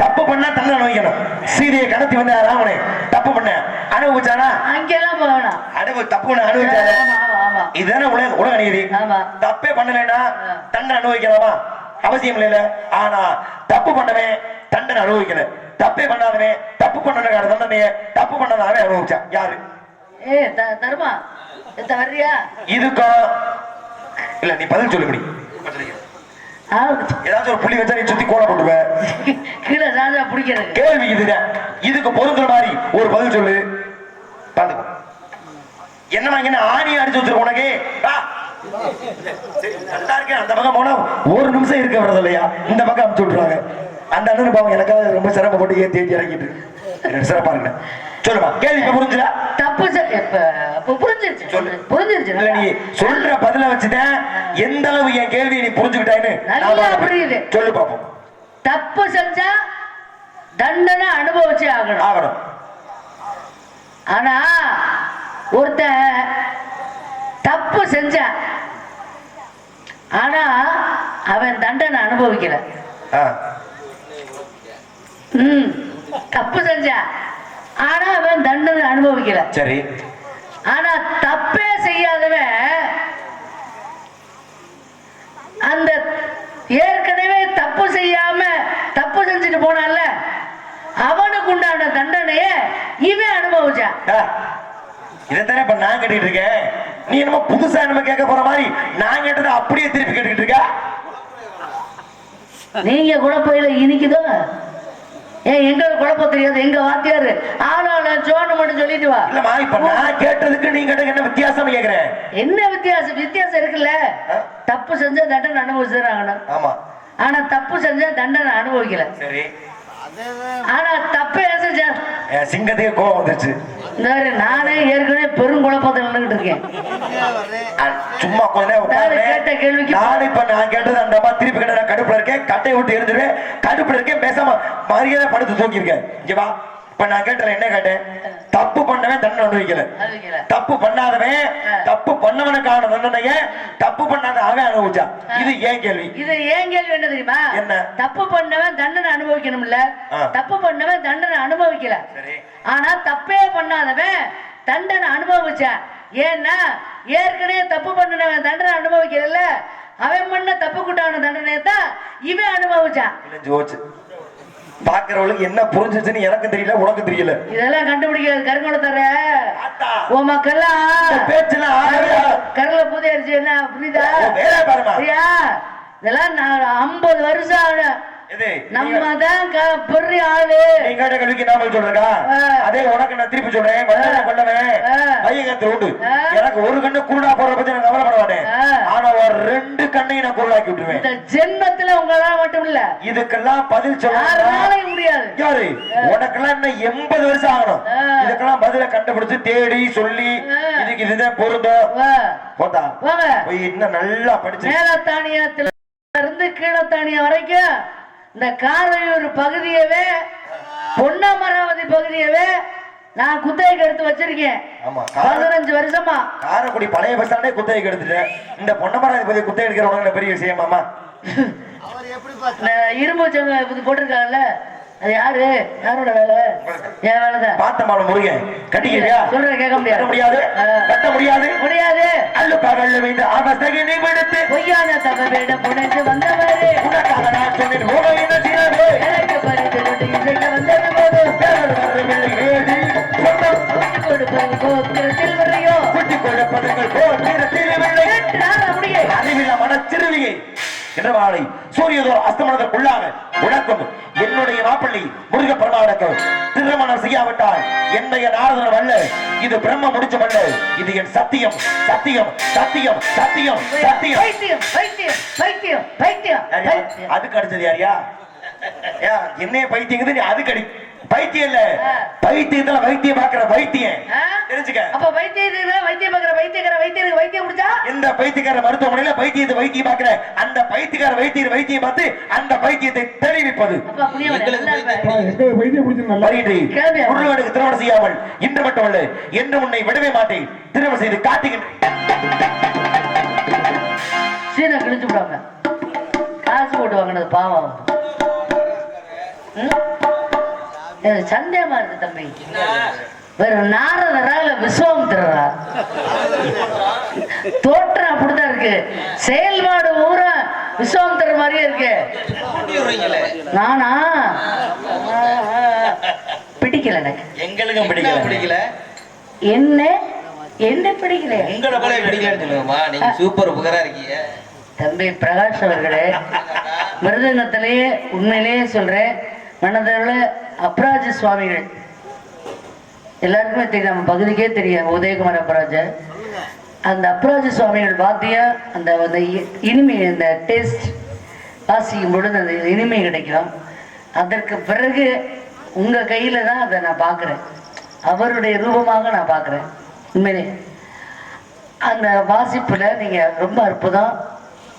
தப்பு பண்ணா தண்டனை அனுபவிக்கணும் சீதையை கடத்தி வந்த ராமனே தப்பு பண்ண அனுபவிச்சானா அங்கெல்லாம் போகணும் தப்பு பண்ண அனுபவிச்சாரு இதுதானே உலக நீதி தப்பே பண்ணலைன்னா தண்டனை அனுபவிக்கலாமா அவசியம் இல்ல ஆனா தப்பு பண்ணவன் தண்டனை அனுபவிக்கல தப்பே பண்ணாதவன் தப்பு பண்ண தண்டனைய தப்பு பண்ணதாவே அனுபவிச்சான் யாரு தருமா வர்றியா இதுக்கும் இல்ல நீ பதில் சொல்லுபடி ஏதாச்சும் ஒரு புள்ளி வச்சா நீ சுத்தி கோல போட்டுவ கீழே ராஜா பிடிக்கிறது கேள்வி இதுதான் இதுக்கு பொருந்துற மாதிரி ஒரு பதில் சொல்லு பாத்துக்கோ என்னமா இங்க ஆணி அடிச்சு வச்சிருக்க உனக்கு நல்லா இருக்கேன் அந்த பக்கம் போனா ஒரு நிமிஷம் இருக்க வர்றது இல்லையா இந்த பக்கம் அனுப்பிச்சு விட்டுருவாங்க அந்த அண்ணன் பாவம் எனக்காக ரொம்ப சிரமப்பட்டு ஏத்தி ஏற்றி இறங்கிட்டு சிறப்பா இருக்கு சொல்லுமா கேள்வி இப்ப புரிஞ்சுதா தப்பு புரிஞ்சிருச்சு புரிஞ்சிருச்சு இல்ல நீ சொல்ற பதில வச்சுதான் எந்த அளவு என் கேள்வி நீ புரிஞ்சுக்கிட்டான்னு நல்லா புரியுது சொல்லு பாப்போம் தப்பு செஞ்சா தண்டனை அனுபவிச்சே ஆகணும் ஆனா ஒருத்த தப்பு செஞ்சா ஆனா அவன் தண்டனை அனுபவிக்கல தப்பு செஞ்சா ஆனா அவன் தண்டனை அனுபவிக்கல சரி ஆனா தப்பே செய்யாதவன் அந்த ஏற்கனவே தப்பு செய்யாம தப்பு செஞ்சுட்டு போனான்ல அவனுக்கு உண்டான தண்டனைய இவன் அனுபவிச்சான் இதைத்தானே இப்ப நான் கேட்டுட்டு இருக்கேன் நீ என்னமோ புதுசா நம்ம கேட்க போற மாதிரி நான் கேட்டதை அப்படியே திருப்பி கேட்டுக்கிட்டு இருக்க நீங்க குழப்பையில இனிக்குதோ எங்க குழப்பம் தெரியாது எங்க வாத்தியாரு ஆனால சோன்னு மட்டும் சொல்லிட்டு வா இல்லமா இப்ப நான் கேட்டதுக்கு நீங்க என்ன வித்தியாசம் கேக்குறேன் என்ன வித்தியாசம் இருக்குல்ல தப்பு செஞ்சா தண்டனை அனுபவிச்சுறாங்க ஆமா ஆனா தப்பு செஞ்சா தண்டனை அனுபவிக்கல சரி ஆனா தப்பே செஞ்சா சிங்கத்துக்கு கோவம் வந்துச்சு நானே ஏற்கனவே பெரும் குழப்பத்தில் நின்றுட்டு இருக்கேன் சும்மா கொஞ்ச நேரம் கேட்ட கேள்விக்கு நான் இப்ப நான் கேட்டது அந்த அம்மா திருப்பி கேட்ட கடுப்புல இருக்கேன் கட்டையை விட்டு இருந்துருவேன் கடுப்புல இருக்கேன் பேசாம மரியாதை படுத்து தூக்கி இருக்கேன் இங்க வா இப்ப நான் கேட்டேன் என்ன கேட்டேன் தப்பு பண்ணவன் தண்டனை அனுபவிக்கல தப்பு பண்ணாதவன் தப்பு பண்ணவனுக்கான தண்டனைய தப்பு பண்ணாத அவன் அனுபவிச்சான் இது ஏன் கேள்வி இது ஏன் கேள்வி என்ன தெரியுமா என்ன தப்பு பண்ணவன் தண்டனை அனுபவிக்கணும்ல தப்பு பண்ணவன் தண்டனை அனுபவிக்கல ஆனா தப்பே பண்ணாதவன் தண்டனை அனுபவிச்சான் ஏன்னா ஏற்கனவே தப்பு பண்ணவன் தண்டனை அனுபவிக்கல அவன் பண்ண தப்புக்குட்டான தண்டனை தான் இவன் அனுபவிச்சான் பாக்குறவளுக்கு என்ன புரிஞ்சிச்சுன்னு எனக்கு தெரியல உனக்கு தெரியல இதெல்லாம் கண்டுபிடிக்காது கருங்கோட தர உன் மக்கள்லாம் பேச்சுலாம் கருல பூதையடிச்சு என்ன புரியுதா இதெல்லாம் 50 வருஷம் நம்ம தான் பெரிய ஆளு நீ கேட்ட கேள்விக்கு நாம சொல்றா அதே உனக்கு நான் திருப்பி சொல்றேன் பண்ணவன் பையகத்தை உண்டு எனக்கு ஒரு கண்ணு குருடா போற பத்தி நான் கவலைப்பட மாட்டேன் ஆனா ஒரு 2 கண்ணையும் நான் குருடாக்கி விட்டுருவேன் இந்த ஜென்மத்துல உங்களால மட்டும் இல்ல இதுக்கெல்லாம் பதில் சொல்ல முடியாது யாரு உனக்கெல்லாம் இன்னும் 80 வருஷம் ஆகணும் இதுக்கெல்லாம் பதில கண்டுபிடிச்சு தேடி சொல்லி இதுக்கு இதுதான் பொருந்தும் போதா போய் இன்னும் நல்லா படிச்சு மேலத்தானியத்துல இருந்து கீழத்தானிய வரைக்கும் இந்த காரையூர் பகுதியவே பொன்னமராவதி பகுதியவே நான் குத்தகைக்கு எடுத்து வச்சிருக்கேன் 15 வருஷமா காரைக்குடி பழைய பஸ் ஸ்டாண்டே குத்தகைக்கு எடுத்துட்டேன் இந்த பொன்னமராவதி பகுதி குத்தகை எடுக்கிறவங்க பெரிய விஷயமாமா இரும்பு சங்க போட்டிருக்காங்கல்ல அது யாரோட வேலை என் வேலைதான் பாத்தமால முருகன் கட்டிக்கிறியா சொல்ற கேட்க முடியாது கட்ட முடியாது அல்லு பகல்ல வைத்து அவஸ்தையை நீ விடுத்து பொய்யான தகவலிடம் புனைந்து வந்தவரே உனக்காக நான் சொன்னேன் போக என்ன செய்யறது எனக்கு பரிந்து கொண்டு இசைக்க வந்தது போதும் கொடுப்பது கோத்திரத்தில் வரையோ குட்டி கொடுப்பதுங்கள் கோத்திரத்தில் இல்லை அறிவில்ல மனச்சிறுவியை என்ற வாழை சூரியதோர் அஸ்தமனத்திற்குள்ளாக உனக்கும் என்னுடைய மாப்பிள்ளை முருக பெருமானுக்கு திருமணம் செய்யாவிட்டால் என்னைய நாரதன் அல்ல, இது பிரம்ம முடிச்சம் அல்ல, இது என் சத்தியம் சத்தியம் சத்தியம் சத்தியம் சத்தியம். பைத்தியம் பைத்தியம் பைத்தியம் பைத்தியம் பைத்தியம். அதுக்கு அடிச்சது யாரியா? என்னைய பைத்தியங்குது, நீ அதுக்கு அடி. பைத்தியம் இல்ல, பைத்தியத்துல வைத்தியம் பாக்குற வைத்தியம் தெரிஞ்சுக்க. அப்ப வைத்தியத்துக்கு வைத்தியம் பாக்குற வைத்தியக்கார வைத்தியருக்கு வைத்தியம் முடிச்சா இந்த பைத்தியக்கார மருத்துவமனையில பைத்தியத்தை வைத்தியம் பாக்குற அந்த பைத்தியக்கார வைத்தியம் பார்த்து அந்த பைத்தியத்தை தெளிவிப்பது. முருகனுக்கு திருமணம் செய்யாமல் இன்று மட்டுமல்ல என்று உன்னை விடவே மாட்டேன், திருமணம் செய்து காட்டுகின்றேன். சீனை கிழிச்சு விடாம காசு போட்டு வாங்கினது பாவம். சந்தேகமா இருக்கு தம்பி, வேற நாரதரா இல்ல விஸ்வாமித்திரரா? தோற்றம் அப்படிதான் இருக்கு, செயல்பாடு ஊரா விஸ்வாமித்திரர் மாதிரியே இருக்கு. நானா பிடிக்கல, எனக்கு எங்களுக்கும் பிடிக்கல. என்ன என்ன பிடிக்கல? உங்களை போல பிடிக்கலன்னு சொல்லுங்கம்மா. நீங்க சூப்பர் புகரா இருக்கீங்க தம்பி பிரகாஷ் அவர்களே. மிருதங்கத்திலேயே உண்மையிலேயே சொல்றேன், மனதளவுல அப்ராஜ சுவாமிகள் எல்லாருக்குமே தெரியும், நம்ம பகுதிக்கே தெரியும் உதயகுமார் அப்ராஜ. அந்த அப்ராஜ சுவாமிகள் வாத்தியா அந்த இனிமை, அந்த டேஸ்ட் வாசிக்கும் பொழுது அந்த இனிமை கிடைக்கும். அதற்கு பிறகு உங்க கையில தான் அதை நான் பார்க்குறேன், அவருடைய ரூபமாக நான் பார்க்குறேன். உண்மையிலே அந்த வாசிப்புல நீங்க ரொம்ப அற்புதம்.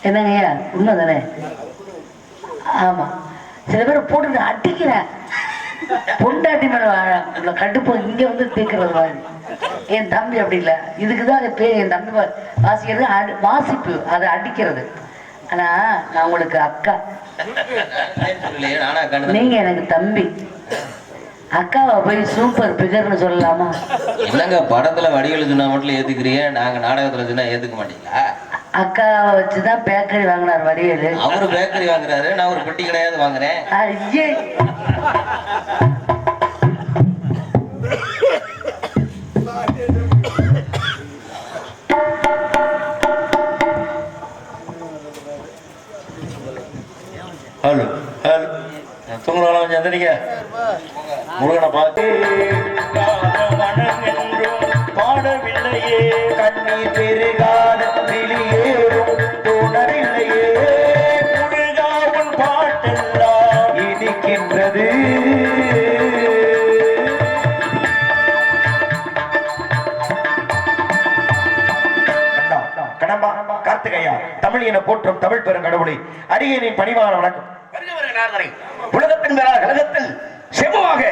என்னங்கய்யா உண்மை தானே? ஆமா, சில பேர் போட்டு அடிக்கிறேன், பொண்டாட்டி மேல உள்ள கடுப்பு இங்க வந்து தீர்க்கிறது மாதிரி. என் தம்பி அப்படி இல்லை, இதுக்குதான் என் தம்பி வாசிக்கிறது வாசிப்பு, அதை அடிக்கிறது. ஆனா நான் உங்களுக்கு அக்கா, நீங்க எனக்கு தம்பி. அக்காவை போய் சூப்பர் பிகர்னு சொல்லலாமா? என்னங்க படத்துல வடிகள் சொன்னா மட்டும் ஏத்துக்கிறீங்க, நாங்க நாடகத்துல சொன்னா ஏத்துக்க மாட்டீங்களா? அக்காவை வச்சுதான் பேக்கரி வாங்கினார் வடிவேலு. அவரு பேக்கரி வாங்குறாரு, நான் ஒரு பெட்டி கிடையாது வாங்குறேன். ஐயே ஹலோ ஹலோ தூங்கலாம் சந்திரிக்க முருகனை பார்த்து பாடவில்லையே, கண்ணீர் பெருகாத வெளியேறும் தோணவில்லையே, முருகாவின் பாட்டெல்லாம் இனிக்கின்றது. கடம்பா கார்த்திகையா, தமிழ் என போற்றும் தமிழ் பெருங்கடவுளை அடியேனின் பணிவான வணக்கம். உலகத்தின் மேலான கழகத்தில் செவ்வமாக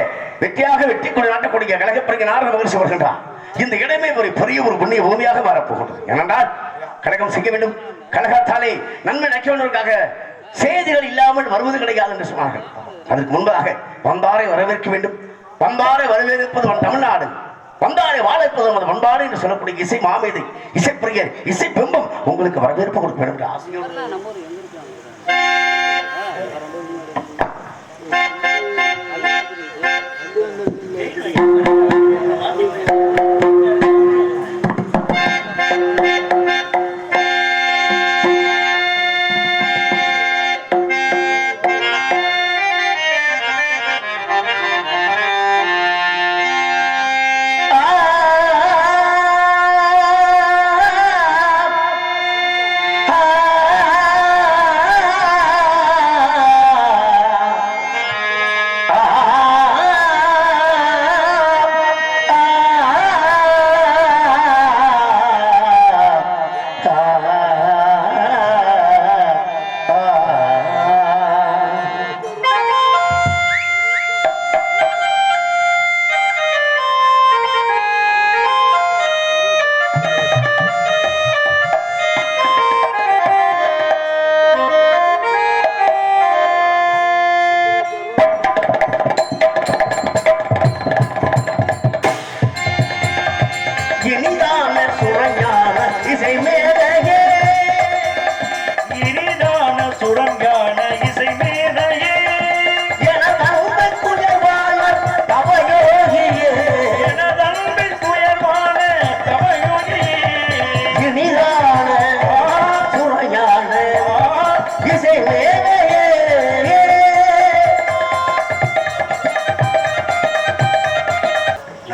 வெற்றியாக வெற்றி கொண்டு நாட்டக்கூடிய கழகப்பிறகு நாரத மகிழ்ச்சி வருகின்றார். இந்த இடமே ஒரு பெரிய ஒரு புண்ணிய பூமியாக மாறப்போகின்றது. ஏனென்றால் கழகம் செய்ய வேண்டும், கழகத்தாலே நன்மை நடைபெறுவதற்காக செய்திகள் இல்லாமல் வருவது கிடையாது என்று சொன்னார்கள். அதற்கு முன்பாக வந்தாரை வரவேற்க வேண்டும். வந்தாரை வரவேற்பது தமிழ்நாடு, வந்தாரை வாழைப்பது நமது பண்பாடு என்று சொல்லக்கூடிய இசை மாமேதை, இசைப்பிரியர், இசை பிம்பம் உங்களுக்கு வரவேற்பு கொடுக்க வேண்டும் என்று ஆசையோடு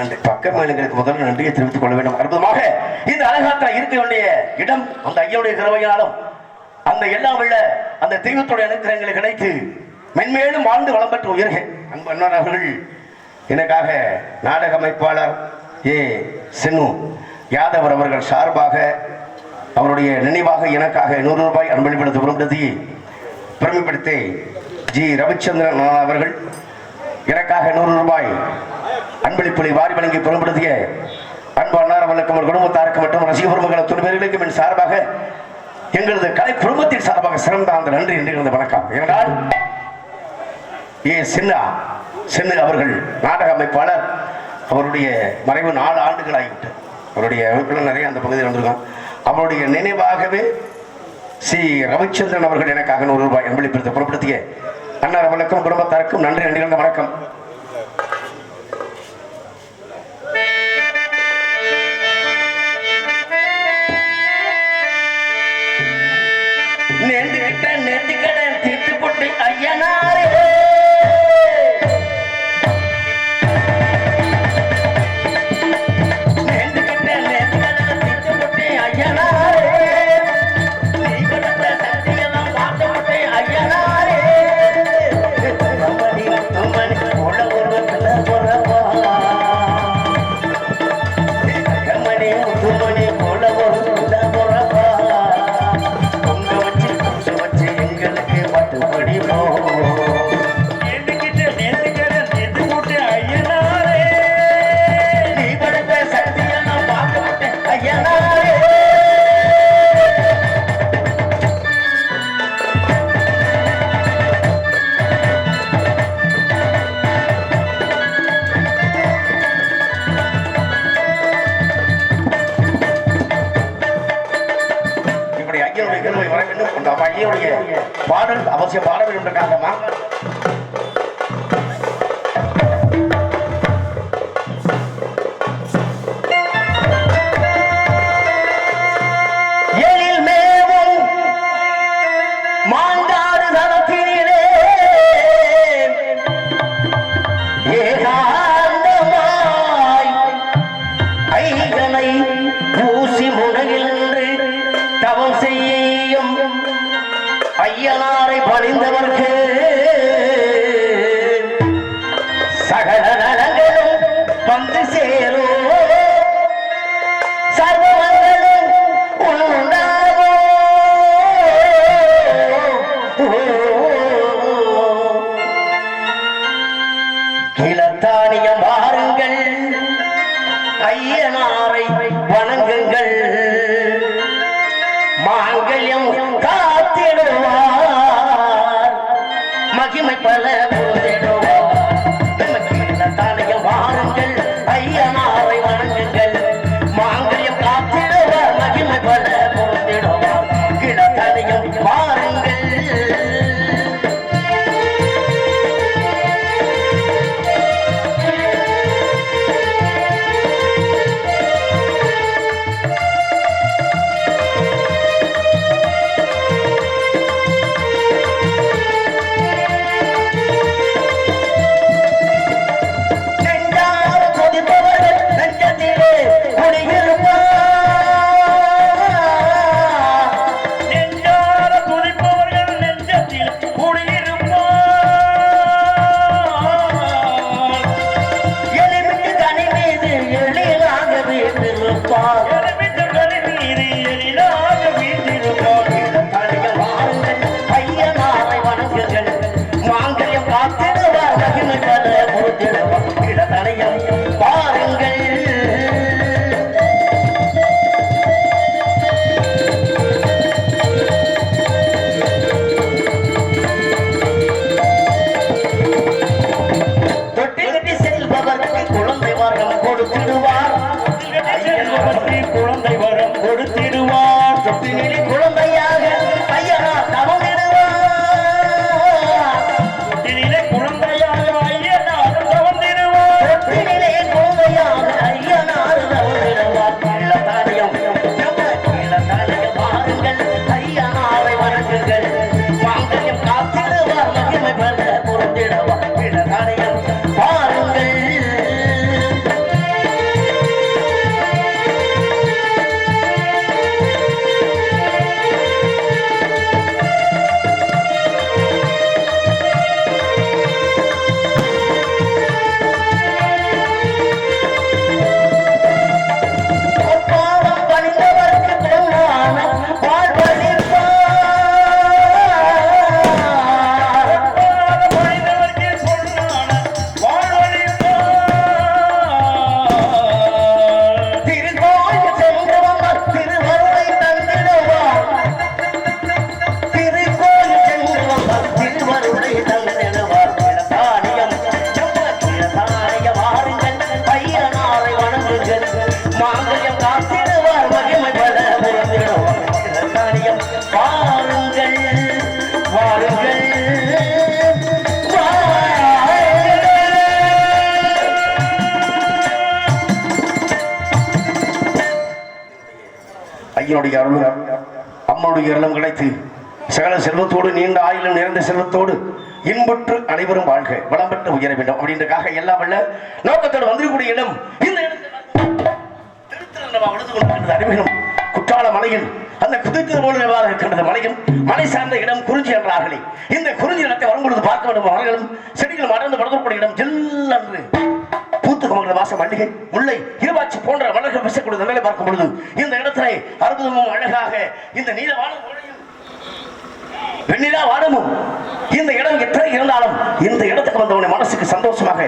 நன்றி. பக்க மேலுங்களுக்கு முதல்ல நன்றியை தெரிவித்துக் கொள்ள வேண்டும். அற்புதமாக இந்த அழகாத்தா இருக்க வேண்டிய இடம் அந்த ஐயனுடைய கிருபையாலும் அந்த எல்லாம் உள்ள அந்த தெய்வத்துடைய அனுக்கிரகங்களை கிடைத்து மென்மேலும் வாழ்ந்து வளம் பெற்று உயர்க அன்பு அண்ணன் அவர்கள் எனக்காக நாடக அமைப்பாளர் சென்னு யாதவர் அவர்கள் சார்பாக அவருடைய நினைவாக எனக்காக 100 ரூபாய் அன்பளிப்படுத்த விரும்புவதை பெருமைப்படுத்தி ஜி ரவிச்சந்திரன் அவர்கள் எனக்காக 100 ரூபாய் அன்பளிப்புகளை வாரி வழங்கி பெருமைப்படுத்திய அன்பு அன்னார் அவர்களுக்கும் ஒரு குடும்பத்தாருக்கு மற்றும் ரசிக பெருமக்கள் துணை பேர்களுக்கும் என் சார்பாக எங்களது கலை குடும்பத்தின் சார்பாக சிறந்த அந்த நன்றி என்று வணக்கம். ஏனென்றால் சென்னு அவர்கள் நாடக அமைப்பாளர். அவருடைய மறைவு 4 ஆண்டுகள் ஆகிவிட்டு அவருடைய அமைப்புகள் நிறைய அந்த பகுதியில் வந்திருக்கோம். அவருடைய நினைவாகவே ஸ்ரீ ரவிச்சந்திரன் அவர்கள் எனக்காக 100 ரூபாய் அன்பளிப்படுத்த புறப்படுத்திய அன்னார் அவர்களுக்கும் குடும்பத்தாருக்கும் நன்றி நிகழ்ந்த வணக்கம். நேர்த்திக்கடன் தீர்த்து போட்டு ஐயனாரே பாடல் அவசியம் பாட வேண்டும் காரணமா எழில் மேவும் மாண்டாடு தரத்தினிலே ஏகாந்தமாய் ஐகனை ஊசி முனையில் நின்று தவம் செய்யும் ஐயனாரை பணிந்தவர்க்கு சகல நலங்களும் வந்து சேரும் சர்வங்களும் உண்டாகும். கிளத்தானியம் பாருங்கள் ஐயனாரை வணங்குங்கள் மாங்கல்யம் காத்திடுவார் மகிமை பல போதிடுவார். தானியம் வாருங்கள் ஐயனாரை வணங்குங்கள் மாங்கல்யம் காத்திடுவார் மகிமை பல போதிடுவார். கிளத்தானியம் வாருங்கள் தாயினுடைய அருளும் அம்மனுடைய அருளும் கிடைத்து சகல செல்வத்தோடு நீண்ட ஆயுளும் நிறைந்த செல்வத்தோடு இன்புற்று அனைவரும் வாழ்க வளம் பெற்று உயர வேண்டும் அப்படின்றக்காக எல்லாம் வல்ல நோக்கத்தோடு வந்திருக்கூடிய இடம் இந்த இடத்தில் அறிவினும் குற்றால மலையில் அந்த குதித்தது போல இருக்கின்றது மலையும் மலை சார்ந்த இடம் குறிஞ்சி என்றார்களே இந்த குறிஞ்சி இடத்தை வரும்பொழுது பார்க்க வேண்டும் மரங்களும் செடிகளும் அடர்ந்து வளர்க்கக்கூடிய இடம் ஜெல்லன்று பூத்துக்கமங்கல வாசம் மல்லிகை முல்லை இருவாச்சி போன்ற மலர்கள் வீசக்கூடிய நிலையை பார்க்கும் பொழுது இந்த இடத்திலே அற்புதமும் அழகாக இந்த நீலவானம் வெண்ணிலா வானமும் இந்த இடம் எத்தனை இருந்தாலும் இந்த இடத்துக்கு வந்தவனை மனசுக்கு சந்தோஷமாக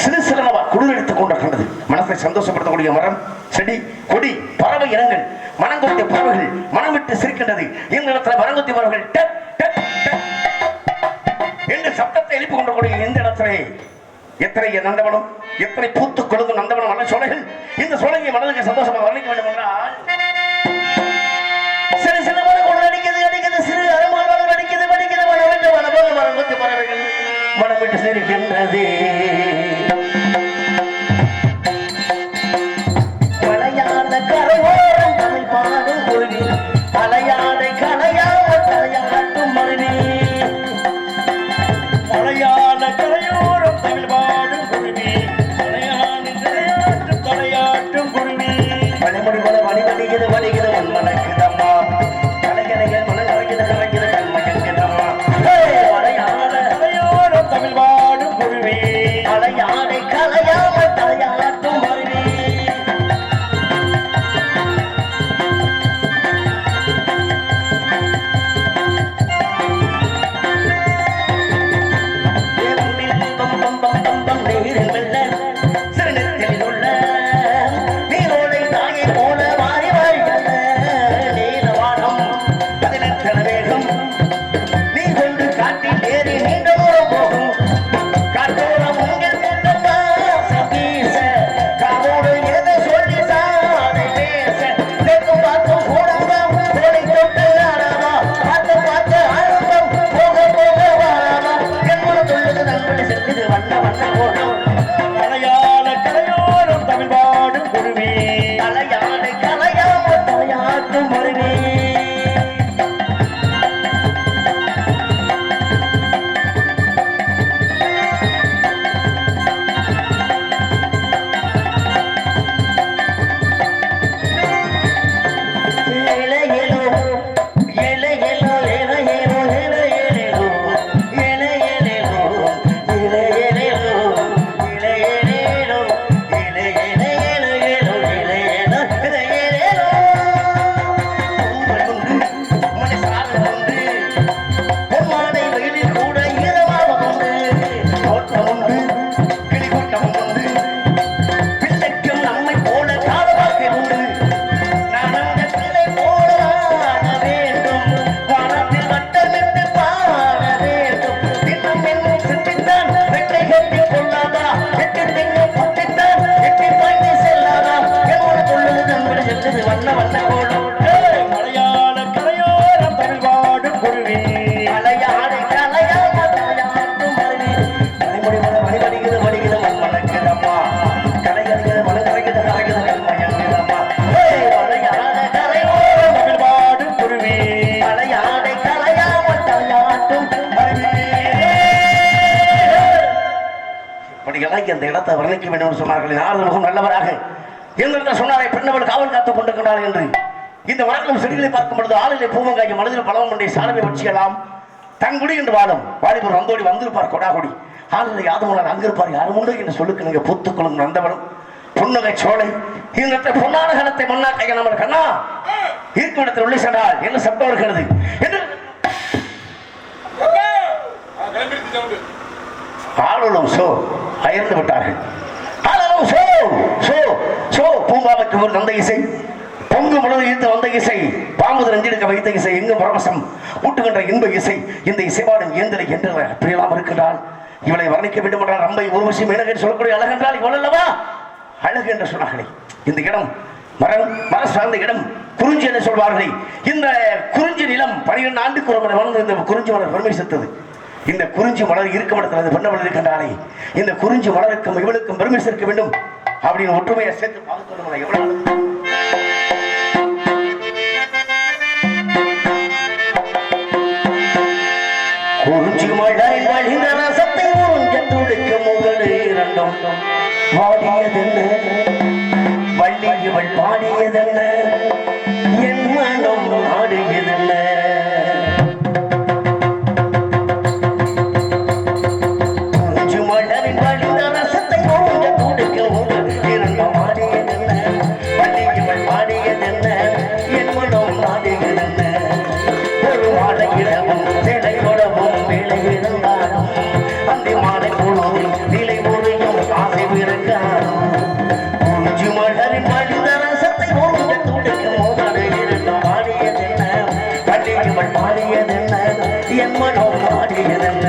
சிறு சிறனவா குளிரெடுத்துக் கொண்டிருக்கின்றது. மனசை சந்தோஷப்படுத்தக்கூடிய மரம் செடி கொடி பறவை இனங்கள் மனங்கொத்திய பறவைகள் மனம் விட்டு சிரிக்கின்றது. இந்த இடத்துல மரங்கொத்திய பறவைகள் டக் டக் டக் என்று சப்தத்தை எழுப்பிக் கொண்டிருக்கூடிய இந்த இடத்திலே எத்தனை நந்தவனம் எத்தனை பூத்து கொழுந்து நந்தவனம் நல்ல சோலைகள். இந்த சோலையை மனதுக்கு சந்தோஷமாக வர்ணிக்க வேண்டும் என்றால் சிறு சிறு மரம் அடிக்கிறது அடிக்கிறது சிறு அருமாள் மரம் அடிக்கிறது படிக்கிறது மனவிட்டு மனபோல மரங்கொத்தி பறவைகள் மனம் விட்டு சிரிக்கின்றது. மலையான கரையோரம் தமிழ் பாடும் குருவி மலையானை கலையாம தலையாட்டும் மருவி மலையான கரையோரம் தமிழ் பாடும் குருவி மலையானை தலையாட்டும் தலையாட்டும் குருவி மணிமொழி போல மணி வடிகிறது வடிகிறது மண் மணக்குதம்மா கலைகளைகள் மன கரைகிறது கரைகிறது கண்மயங்குதம்மா மலையான கரையோரம் தமிழ் பாடும் குருவி மலையானை கலையாம தலையாட்டும் மருவி அந்த இடத்தை வர்ணிக்க வேண்டும் என்று சொன்னார்கள். நாரதர் முகம் நல்லவராக எந்த சொன்னாரே பெண்ணவள் காவல் காத்துக் கொண்டிருக்கிறாள் என்று. இந்த வளர்க்கும் செடிகளை பார்க்கும் பொழுது ஆளிலே பூமங்காய் மனதில் பழம் கொண்டே சாலவை வச்சியலாம் தங்குடி என்று வாழும் வாலிபர் வந்தோடி வந்திருப்பார் கொடாகுடி ஆளில் யாதவனால் அங்கிருப்பார் யாரும் உண்டு என்று சொல்லுக்கு நீங்க பூத்துக்கொள்ளும் நந்தவனம் புன்னகை சோலை இந்த பொன்னான கணத்தை மண்ணா கைய நம்ம கண்ணா இருக்கும் இடத்தில் உள்ளே சென்றால் என்ன சப்தம் இருக்கிறது என்று ஆளும் சோ அயர்ந்து விட்டார்கள். ஆளும் சோ சோ சோ பூம்பாவுக்கு ஒரு நந்த இசை பொங்கு முழுவதும் இழுத்து வந்த இசை பாம்பு ரெஞ்செடுக்க வைத்த இசை எங்கும் பரவசம் ஊட்டுகின்ற இன்ப இசை இந்த இசைவாடும் இயந்திரை என்று அப்படியெல்லாம் இருக்கின்றால் இவளை வர்ணிக்க வேண்டும் என்றால் ரம்பை உருவசி மேனகன் சொல்லக்கூடிய அழகென்றால் இவள் அல்லவா அழகு என்று சொன்னார்களே. இந்த இடம் மர சார்ந்த இடம் குறிஞ்சி என்று சொல்வார்களே. இந்த குறிஞ்சி நிலம் 12 ஆண்டுக்கு ஒரு முறை வளர்ந்து இந்த குறிஞ்சி மலர் பெருமை சேர்த்தது. இந்த குறிஞ்சி மலர் இருக்கும் இடத்துல பெண்ணவள் இருக்கின்றாலே இந்த குறிஞ்சி மலருக்கும் இவளுக்கும் பெருமை சேர்க்க வேண்டும் அப்படின்னு ஒற்றுமையை சேர்த்து பார்த்து எவ்வளவு மழை வழிந்த ரசத்தை உறிஞ்ச துடிக்க முதல் இரண்டும் வாடியதென்ன வள்ளி இவள் பாடியதென்ன என் மனம் ஆடியதென்ன மலரின் வழிந்த ரசத்தை உறிஞ்ச துடிக்க முதல் இரண்டும் வாடியதென்ன வள்ளி இவள் பாடியதென்ன என் மனம் ஆடியதென்ன ஒரு மாலையிடமும் சிலை கொடவும் வேலை இருந்தாலும் அந்த மாலை பொழுதும் நிலை முறையும் ஆசை பிறக்காலும் கொஞ்சு மலரின் வழிந்த ரசத்தை உறிஞ்ச துடிக்க முதல் இரண்டும் வாடியதென்ன வள்ளி இவள் பாடியதென்ன என் மனம் ஆடியதென்ன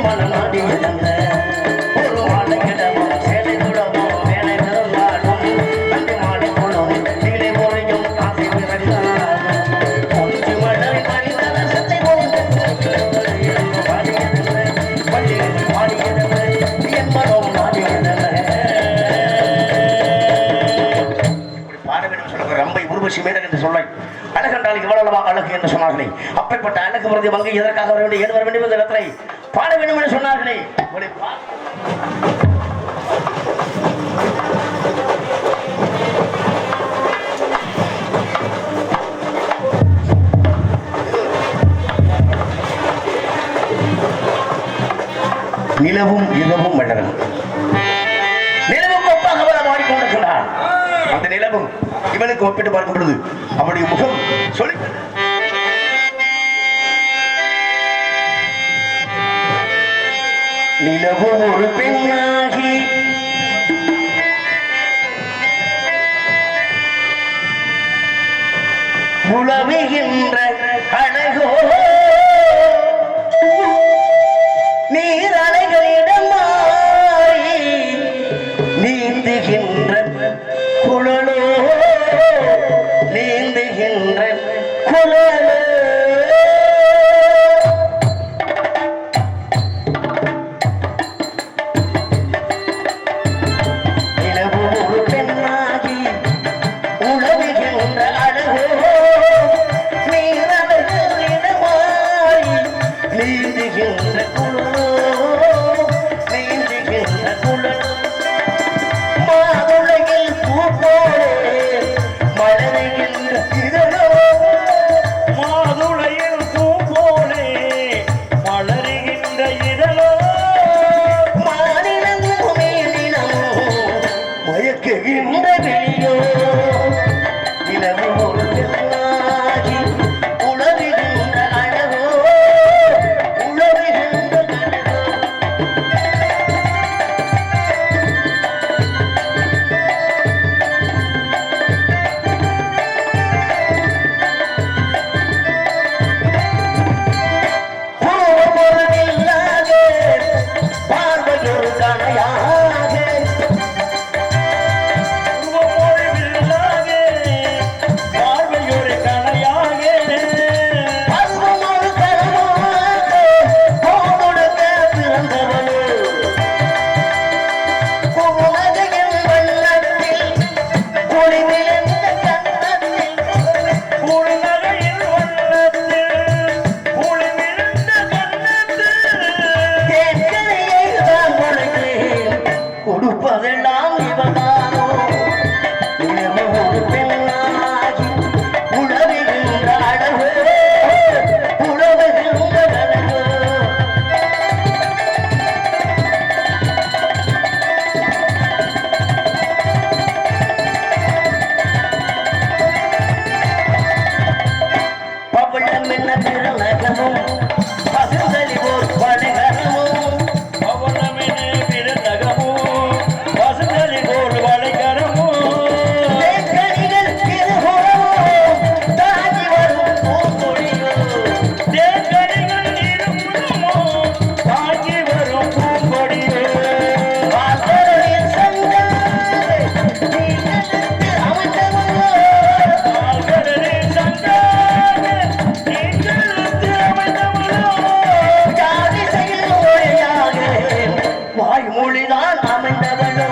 மனம் ஆடியதல்ல ஒரு மாலையிடமும் சேலை அம்பை உருவசி மேடல் என்று சொல்லை அழகென்றால் இவ்வளவா அழகு என்று சொன்னார்களே. அப்பேற்பட்ட அழகு மருதி மங்கை எதற்காக வர வேண்டும், ஏன் வர வேண்டும் என்ற இடத்தை பாட வேண்டும் என்று சொன்னார்களே. நிலவும் இரவும் மலரும் நிலவும் ஒப்பாக மாறிக்கொண்டிருக்கிறார். அந்த நிலவும் இவனுக்கு ஒப்பிட்டு பார்க்கும் பொழுது அவருடைய முகம் சொல்லி நிலவும் ஒரு பெண்ணாகி உளவுகின்ற அழகோ நீரலைகளிடமாய் நீந்துகின்ற குழலோ நீந்துகின்ற குழலோ நிலவு பெண்ணாகி உளவுகின்ற அழகோ நீரலைகளிடமாய் நீந்துகின்ற குழலோ நீந்துகின்ற குழலோ மாதுளையில் பூ போலே மலருகின்ற இதழோ மாதுளையில் பூ போலே மலருகின்ற இதழோ மாநிலமும் மேலினமும் மயக்குகின்ற வெளியோ நிலவு ஒரு பெண்ணாகி உளவுகின்ற அழகோ உளவுகின்ற அழகோ பூவொருவில்லாத பார்வையொரு கணையாக உவமொழிவில்லாதே பார்வையொரு கணையாக பருவமொரு கரமாக கோமுடுக்க பிறந்தவளோ குமுதகின் வண்ணத்தில் குளிவிழந்த கண்ணத்தில் பூநகையின் வண்ணத்தில் பூமிழ்ந்த கன்னத்தில் தேக்கரையை தான் உனக்கு கொடுப்பதெல்லாம் இவதானோ நிலவு ஒரு பெண்ணாகி உழவுகின்ற அழகு உழவுகின்ற அழகு பவளம் என்ன திருநகமும் பசுந்தலி போர் படைகரமும் பவளமென விருந்தகமோ பசுந்தலி போல் வளைகரமோ தேக்கரிகள் திருகுறமும் தாங்கி வரும் பூங்கொடியோ தேக்கடிகள் இருமுகமோ தாங்கி வரும் பூங்கொடியோ வாசலில் சங்காரே நீங்களுக்கு அமைந்தவளோ ஆழ்கடலில் சங்காக நீங்களுக்கு அமைந்தவளோ ஜாதிசையில் ஒளியாக வாய்மொழிதான் அமைந்தவளோ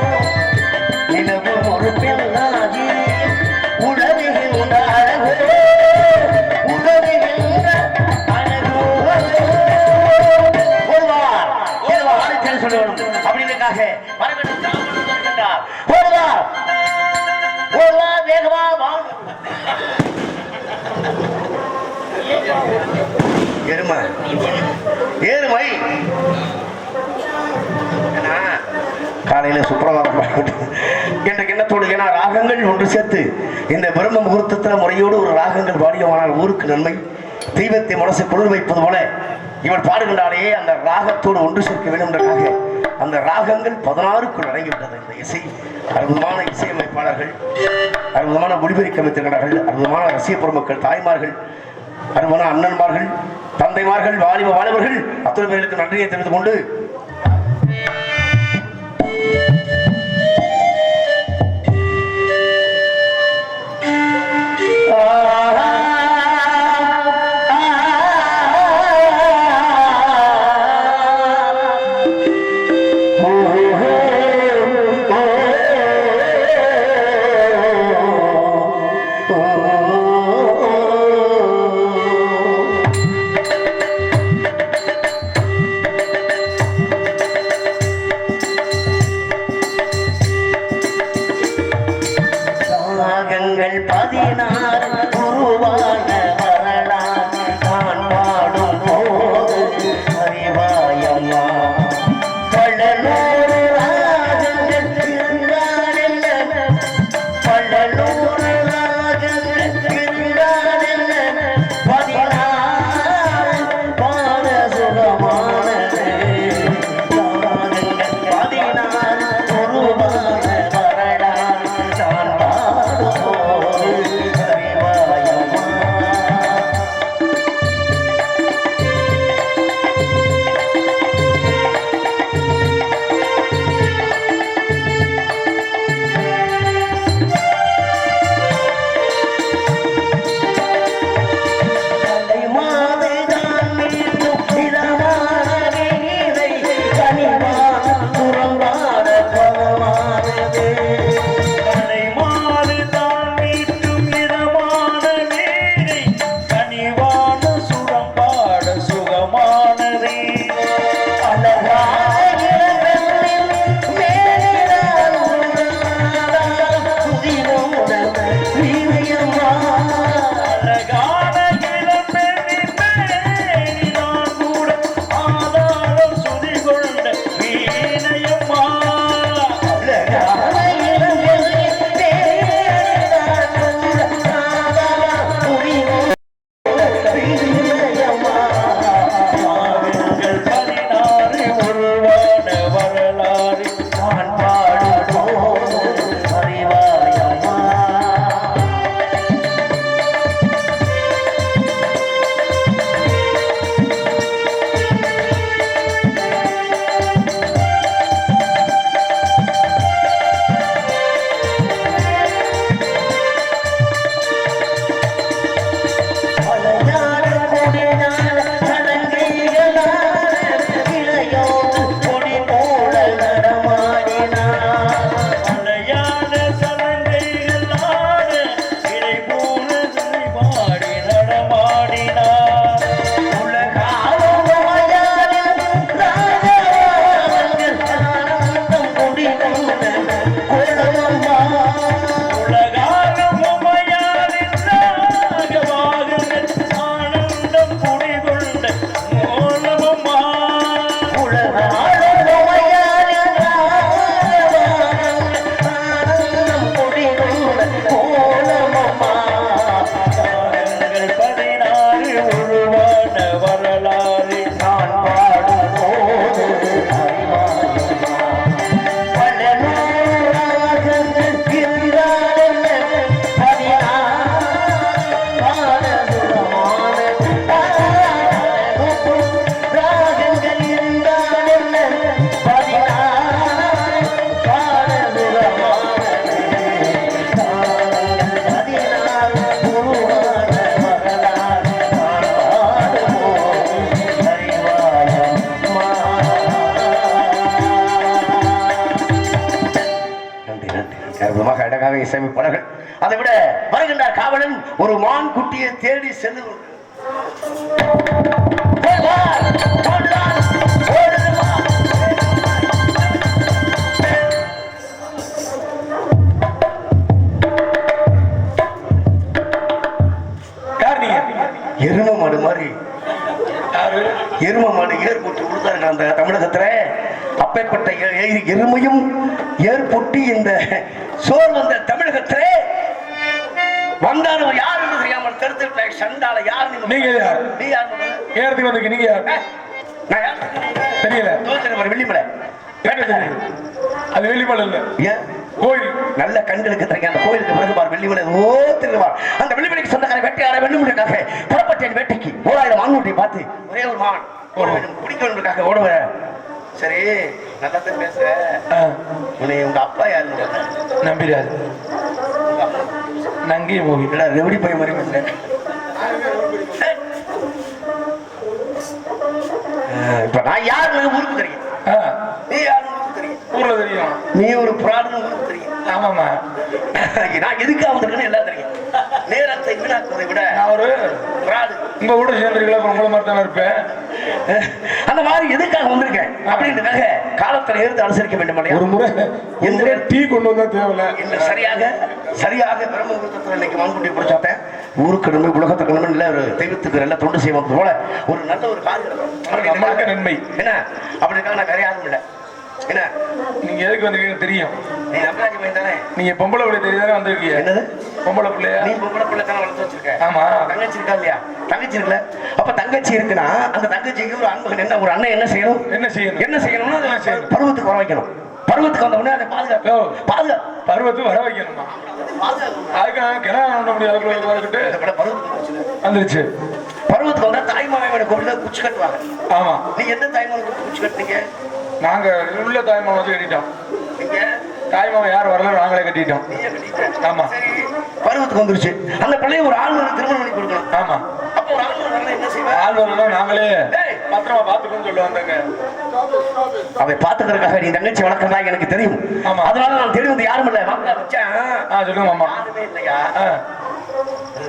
நிலவு ஒரு பெண்ணாகி உழவுகின்ற அழகோ உழவுகின்ற அழகோ ஒருவார் சொல்லணும் அப்படின்றதுக்காக ஒருவார் ஒருவார் வேகமா வாங்க எருமை ஏறுமை காலையில சுப்பிரபாதம் பாடிட்டு என்ற எண்ணத்தோடு ஏன்னா ராகங்கள் ஒன்று சேர்த்து இந்த பிரம்ம முகூர்த்தத்தில் முறையோடு ஒரு ராகங்கள் பாடியமானால் ஊருக்கு நன்மை தெய்வத்தை மனசை பொருள் வைப்பது போல இவள் பாடுகின்றாலே அந்த ராகத்தோடு ஒன்று சேர்க்க வேண்டும் என்றாக அந்த ராகங்கள் 16க்குள் அடங்கிவிட்டது. இந்த இசை அற்புதமான இசையமைப்பாளர்கள், அற்புதமான ஒளிபெருக்க அமைத்திருக்கிறார்கள், அற்புதமான ரசிக பெருமக்கள், தாய்மார்கள், அற்புதமான அண்ணன்மார்கள், தந்தைமார்கள், வாலிபர்கள் அத்தனை பேருக்கு நன்றியை தெரிவித்துக் கொண்டு ராகங்கள் 16 உருவான வரலாறு நான் பாடும் போது அறிவாயம்மா பழநூறு ராகங்கள் இருந்தாலென்ன பழநூறு ராகங்கள் இருந்தாலென்ன 16 பாட சுகமானது ராகங்கள் 16 உருவான வரலாறு நான் பாடும் போது அறிவாயம்மா கலை மாதுதான் மீண்டும் இதமான கீதை கனிவான புறம்பாட பதமானது கலைமாறு தான் மீட்டும் இதமான வீணை கனிவான சுரம் பாட சுகமானதே அழகான இளம்பெண்ணின் மேலினால் உருளாதால் புதினோட வீணையம்மா அழகான இளம்பெண்ணின் மேனிதான் கூட ஆதாரம் சுதி கொண்ட வீணையம்மா அழகான இளம்பெண்ணின் மேலினால் உருளாதால் புதினோட வீணையம்மா பாகங்கள் 16 உருவான வரலாறு நான் பாடும் போது அறிவாயம்மா மலையாள கொடிநாள சலங்கைகளான இளையோர் கொடி போல நடமாடினார் மலையாள சலங்கைகளான இறை போல பாடி நடமாடினார் உலகாலும் மலையாளில் ராஜாவங்கள் ஆனந்தம் கொடி கொண்ட கொள்ளம்மா உலகாலும் உமையாரின் ராகவாகங்கள் ஆனந்தம் குடிகொண்ட மோனமம்மா உலகாலும் மலையாளில் ராஜாவங்கள் ஆனந்தம் கொடி கொண்ட கோலமம்மா பாகங்கள் 16 உருவான வரலாறு நான் பாடும் போது அறிவாயம்மா பழநூறாகங்கள் இருந்தாலென்ன 16 பாடசுரமான ராகங்கள் இருந்தாலென்ன 16 பாடசுரமான 16 உருவான வரலாறு நான் பாடும் போது அறிவாயம்மா. நன்றி நன்றி அற்புதமாக அழகாக இசையமைப்பாளர்கள் அதை விட வருகின்றார் காவலன் ஒரு மான் குட்டியை தேடி சென்று யார் நீங்க? எரும மாடு மாதிரி யாரு? எரும மாடு ஏர் போட்டு கொடுத்தார்கள் அந்த தமிழகத்துல அப்பேற்பட்ட எருமையும் ஏர் பொட்டி இந்த சோர் வந்த தமிழகத்திலே வந்தாலும் யார் என்று தெரியாமல் கருத்து சண்டால யார் நீங்க யார்? நீ யார் முதல்ல? ஏறதுக்கு வந்திருக்கு நீங்க யார்? நான் யார்? தெரியல. தோத்திரம் வெள்ளிமலை எனக்கு தெரியுது. அது வெள்ளிமலை இல்ல, ஏன் கோயில். நல்ல கண்களுக்கு தெரியும் அந்த கோயிலுக்கு பிறகு பார் வெள்ளிமலை ஓ திருவார் அந்த வெள்ளிமலைக்கு சொந்தக்கார வேட்டையாட வெள்ளிமலைக்காக புறப்பட்டேன் வேட்டைக்கு 1000 மான்குட்டியை பார்த்து ஒரே ஒரு மான் ஓட வேண்டும் குடிக்கொள்வதற்காக ஓடுவேன். சரி நல்லா தான் பேசுற உன்னை உங்க அப்பா யாரு நம்பிராது நங்கி போகி ரெவடி பையன் மாதிரி பேசுறேன். இப்ப நான் யாருன்னு ஊருக்கு தெரியும், நீ யாருன்னு ஊருக்கு தெரியும், ஊர்ல தெரியும், நீ ஒரு புராணம் ஊருக்கு தெரியும். ஆமாமா நான் எதுக்காக வந்திருக்கேன்னு எல்லாம் தெரியும். நேரத்தை வீணாக்குவதை விட நான் ஒரு புராடு உங்க கூட சேர்ந்துருக்கல உங்களை மாதிரி தானே இருப்பேன். அந்த மாதிரி எதுக்காக வந்திருக்கேன் அப்படின்றதுக்காக காலத்துல இருந்து அனுசரிக்க வேண்டும் இல்லையா? ஒரு முறை எந்த டீ கொண்டு வந்தா தேவையில்ல. இல்ல சரியாக பிரம்மபுரத்துல இன்னைக்கு வான்குட்டி பிடிச்சாத்தேன். ஊருக்கு நன்மை உலகத்துக்கு நன்மை இல்ல, ஒரு தெய்வத்துக்கு நல்ல தொண்டு செய்வது போல ஒரு நல்ல ஒரு காரியம் நம்மளுக்கு நன்மை என்ன அப்படின்னா நான் வேற யாரும் இல்லை. என்ன நீங்க எதுக்கு வந்திருக்கீங்க தெரியும். நீ நம்பராஜ் பையன் தானே? நீங்க பொம்பளை பிள்ளை தெரியாத வந்திருக்கீங்க. என்னது பொம்பளை பிள்ளையா? நீ பொம்பளை பிள்ளை தானே வளர்த்து வச்சிருக்க? ஆமா. தங்கச்சி இருக்கா இல்லையா? தங்கச்சி இருக்குல்ல. அப்ப தங்கச்சி இருக்குன்னா அந்த தங்கச்சிக்கு ஒரு அன்பு என்ன, ஒரு அண்ணன் என்ன செய்யணும்? என்ன செய்யணும்? என்ன செய்யணும்னா என்ன செய்யணும்? பருவத்துக்கு வர வைக்கணும். பருவத்துக்கு வந்த உடனே அதை பாதுகாப்பு பாதுகாப்பு பருவத்து வர வைக்கணுமா? அதுக்கு கிணறு முடியாது வந்துருச்சு. பருவத்துக்கு வந்தா தாய்மாமன் கோவில குச்சி கட்டுவாங்க. ஆமா. நீ எந்த தாய்மாமன் குச்சி கட்டுனீங்க? நாங்க உள்ள தாய்மாமன் வச்சு கட்டிட்டோம். நீங்க தாய்மாமன் யார் வரல, நாங்களே கட்டிட்டோம். ஆமா. பருவத்துக்கு வந்துருச்சு. அந்த பிள்ளைய ஒரு ஆள் திருமணம் பண்ணி கொடுக்கணும். ஆமா. அப்ப ஒரு ஆள் வரல என்ன செய்வாங்க? ஆள் வரலாம் நாங்களே பத்திரமா பாத்துக்கணும்னு சொல்ல வந்தாங்க. அவை பாத்துக்கிறதுக்காக நீ தங்கச்சி வளர்க்கறதா எனக்கு தெரியும். ஆமா. அதனால நான் தேடி வந்து யாரும் இல்ல வச்சேன். சொல்லுங்க மாமா. யாருமே இல்லையா?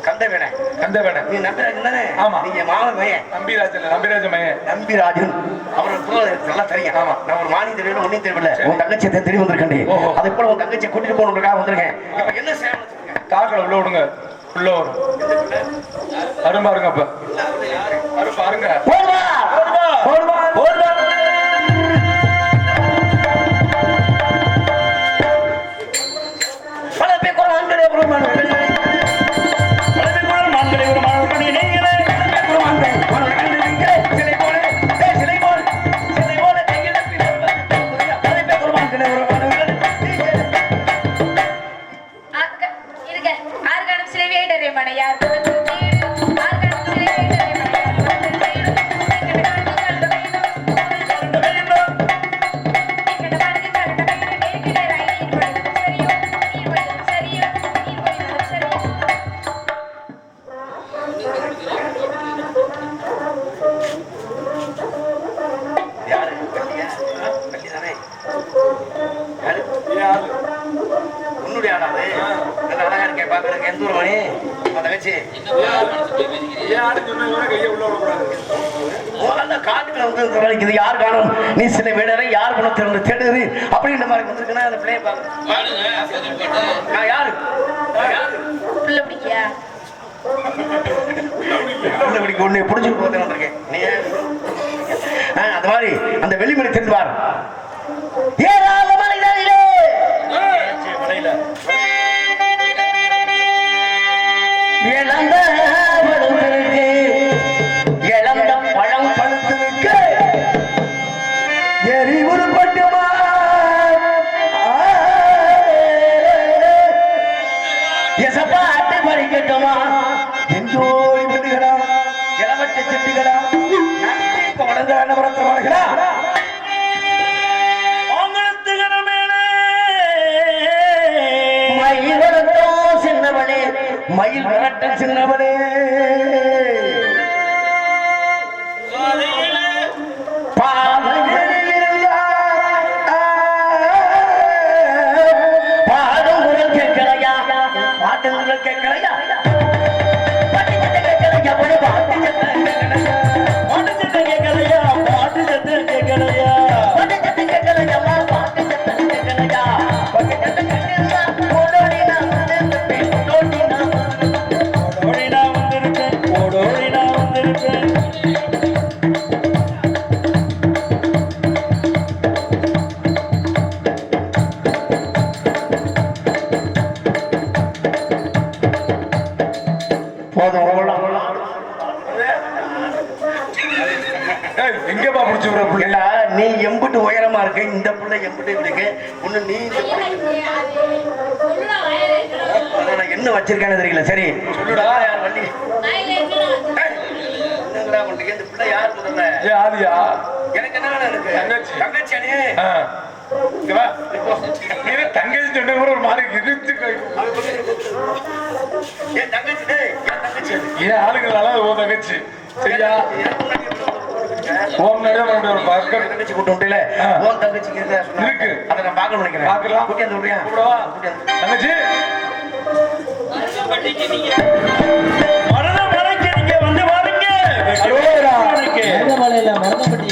கந்த வேண கந்த வேண. நீ நம்பிராஜன் தானே? ஆமா. நீங்க மாமன் மையன் நம்பிராஜன். நம்பிராஜ மையன். நம்பிராஜன் அவருக்கு நல்லா தெரியும். ஆமா. நான் ஒரு மானி தெரியல ஒன்னும் தெரியல. உன் தங்கச்சியை தேடி வந்திருக்கேன். அதை போல உன் தங்கச்சியை கூட்டிட்டு போகணுன்றதுக்காக வந்திருக்கேன். இப்ப என்ன செய்யணும்? காக்கடை உள்ள விடுங்க. உள்ள வரும். வரும் பாருங்க. அப்ப வரும் பாருங்க. ஓடுவா ஓடுவா ஓடுவா ஓடுவா. பல பேர் கூட ஆண்களே புறமான யார் காணும்? நீ சில வீடரை யார் குணத்திலிருந்து தேடுது அப்படின்ற மாதிரி வந்திருக்குன்னா அந்த பிள்ளைய யாரு உன்னை புடிச்சு போது வந்திருக்கேன். அந்த மாதிரி அந்த வெளிமணி தெரிந்துவார். ஏராள மலைகளிலே இழந்த பழுத்திருக்கு, இழந்த பழம் பழுத்திருக்கு, எரிவுறு பட்டுமா எசப்பாட்டு பறிக்கட்டுமா எஞ்சோடி விடுகளா இளவட்ட செட்டிகளா வளர்ந்த புறத்தை வாழ்களா மயில் வளர்த்தோம் சின்னவனே, மயில் விரட்ட சின்னவனே, பாடும் குரல் கேட்கலையா, பாட்டு குரல் கேட்கலையா, பாட்டு சத்தம் கேட்கலையா, பாட்டு சத்தம் கேட்கலையா, பாட்டு சத்தம் கேட்கலையா, பாட்டு சத்தம் கேட்கலையா, பாட்டு சத்தம் கேட்கலையா, பாட்டு சத்தம் கேட்கலையா, பாட்டு சத்தம் கேட்கலையா, ஓடோடி நான் வந்திருப்பேன், ஓடோடி நான் வந்திருப்பேன், ஓடோடி நான் வந்திருப்பேன். எங்கப்பா முடிச்சு விடுற பிள்ளை? நீ எம்பிட்டு உயரமா இருக்க, இந்த பிள்ளை எம்பிட்டு இருக்கு. ஒண்ணு நீ என்ன வச்சிருக்கானு தெரியல. சரி சொல்லுடா, யார் வண்டி என்னங்கடா பண்றீங்க? இந்த பிள்ளை யார் முதல்ல? ஆதியா? எனக்கு என்ன இருக்கு? தங்கச்சி. தங்கச்சி அணி தங்கச்சி சொன்ன கூட ஒரு மாதிரி இருந்து என் தங்கச்சி. என் தங்கச்சி ஏன் ஆளுங்களால ஓ தங்கச்சி சரியா? ஓம் நகரம் ஒரு பக்கம் தங்கச்சி கூட்டு விட்டுல ஓம் தங்கச்சி இருக்கு. அதை நான் பார்க்க நினைக்கிறேன். பார்க்கலாம். கூட்டி வந்து விடுறியா? தங்கச்சி நீங்க வந்து பாருங்க. ஐயா மருதப்பட்டி.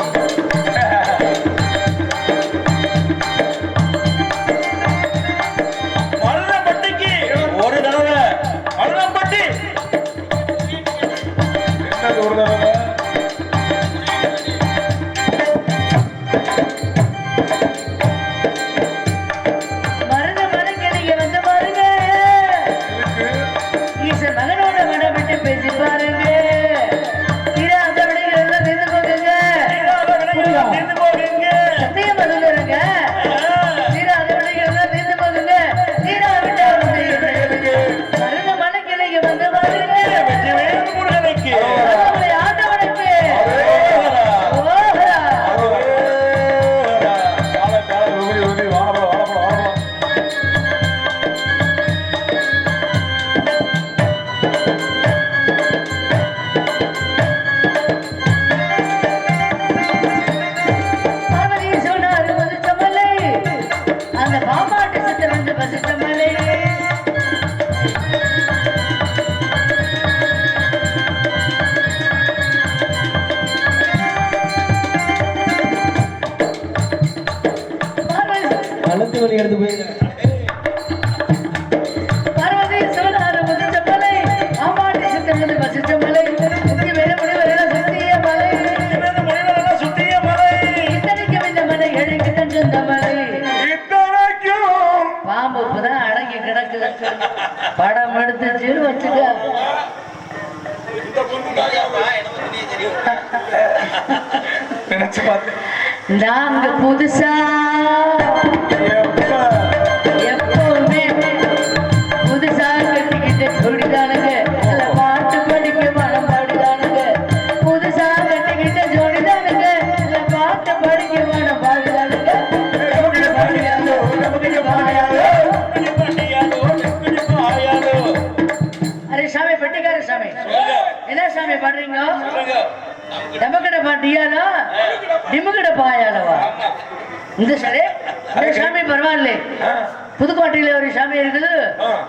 மருதப்பட்டிக்கு ஒரு தடவை மருதப்பட்டி என்னது ஒரு தடவை? மருத மலைக்கு நீங்க வந்து பாருங்க. ஈசன் மகனோட மனம் விட்டு பேசி பாருங்க. தீராத விடைகள் எல்லாம் தீர்ந்து போகுங்க. தீர்ந்து போகுங்க. சத்தியமா சொல்லுறேங்க. தீராத விடைகள் எல்லாம் தீர்ந்து போகுங்க. தீராவிட்டால் மருத மலைக்கு நீங்க வந்து பாருங்க. வெற்றிவேல் முருகனுக்கு மருதமலை ஆண்டவனுக்கு ஓஹரா. காலை காலை உருவி உருவி வாழப்பட வாழப்பட வாழப்பட. பார்வதி சொன்னாரு மதுச்ச மலை. அந்த பாம்பாட்டு சித்தர் வந்து பசித்த மலை. கழுத்து வலி எடுத்து போயிருக்கேன். பார்வதி சொன்னாரு மதுச்ச மலை. பாம்பாட்டு சித்தர் வந்து பசித்த மலை. சுத்தி வேற முடிவெல்லாம் சுத்திய மலை. முனிவரெல்லாம் சுத்திய மலை இத்தனைக்கும் இந்த மலை எழுக்கு தந்த மலை. இத்தனைக்கும் பாம்பு இப்பதான் அடங்கி கிடக்குது. படம் எடுத்து வச்சுக்க. நினைச்சு பார்த்தேன். நாங்க புதுசா எப்பவுமே புதுசா கட்டிக்கிட்ட ஜோடிதானுங்க. இல்ல பாட்டு படிக்க மனம் பாடுதானுங்க. புதுசா கட்டிக்கிட்ட ஜோடிதானுங்க. இல்ல பாட்டு படிக்க மனம் பாடுதானுங்க. அரே சாமி பெட்டிக்கார சாமி, என்ன சாமி பாடுறீங்க? டமக்கட பாட்டியாலோ டிமுக்கட பாயாலவா? இந்த சரி இந்த சாமி பரவாயில்ல. புதுக்கோட்டையில ஒரு சாமி இருக்குது.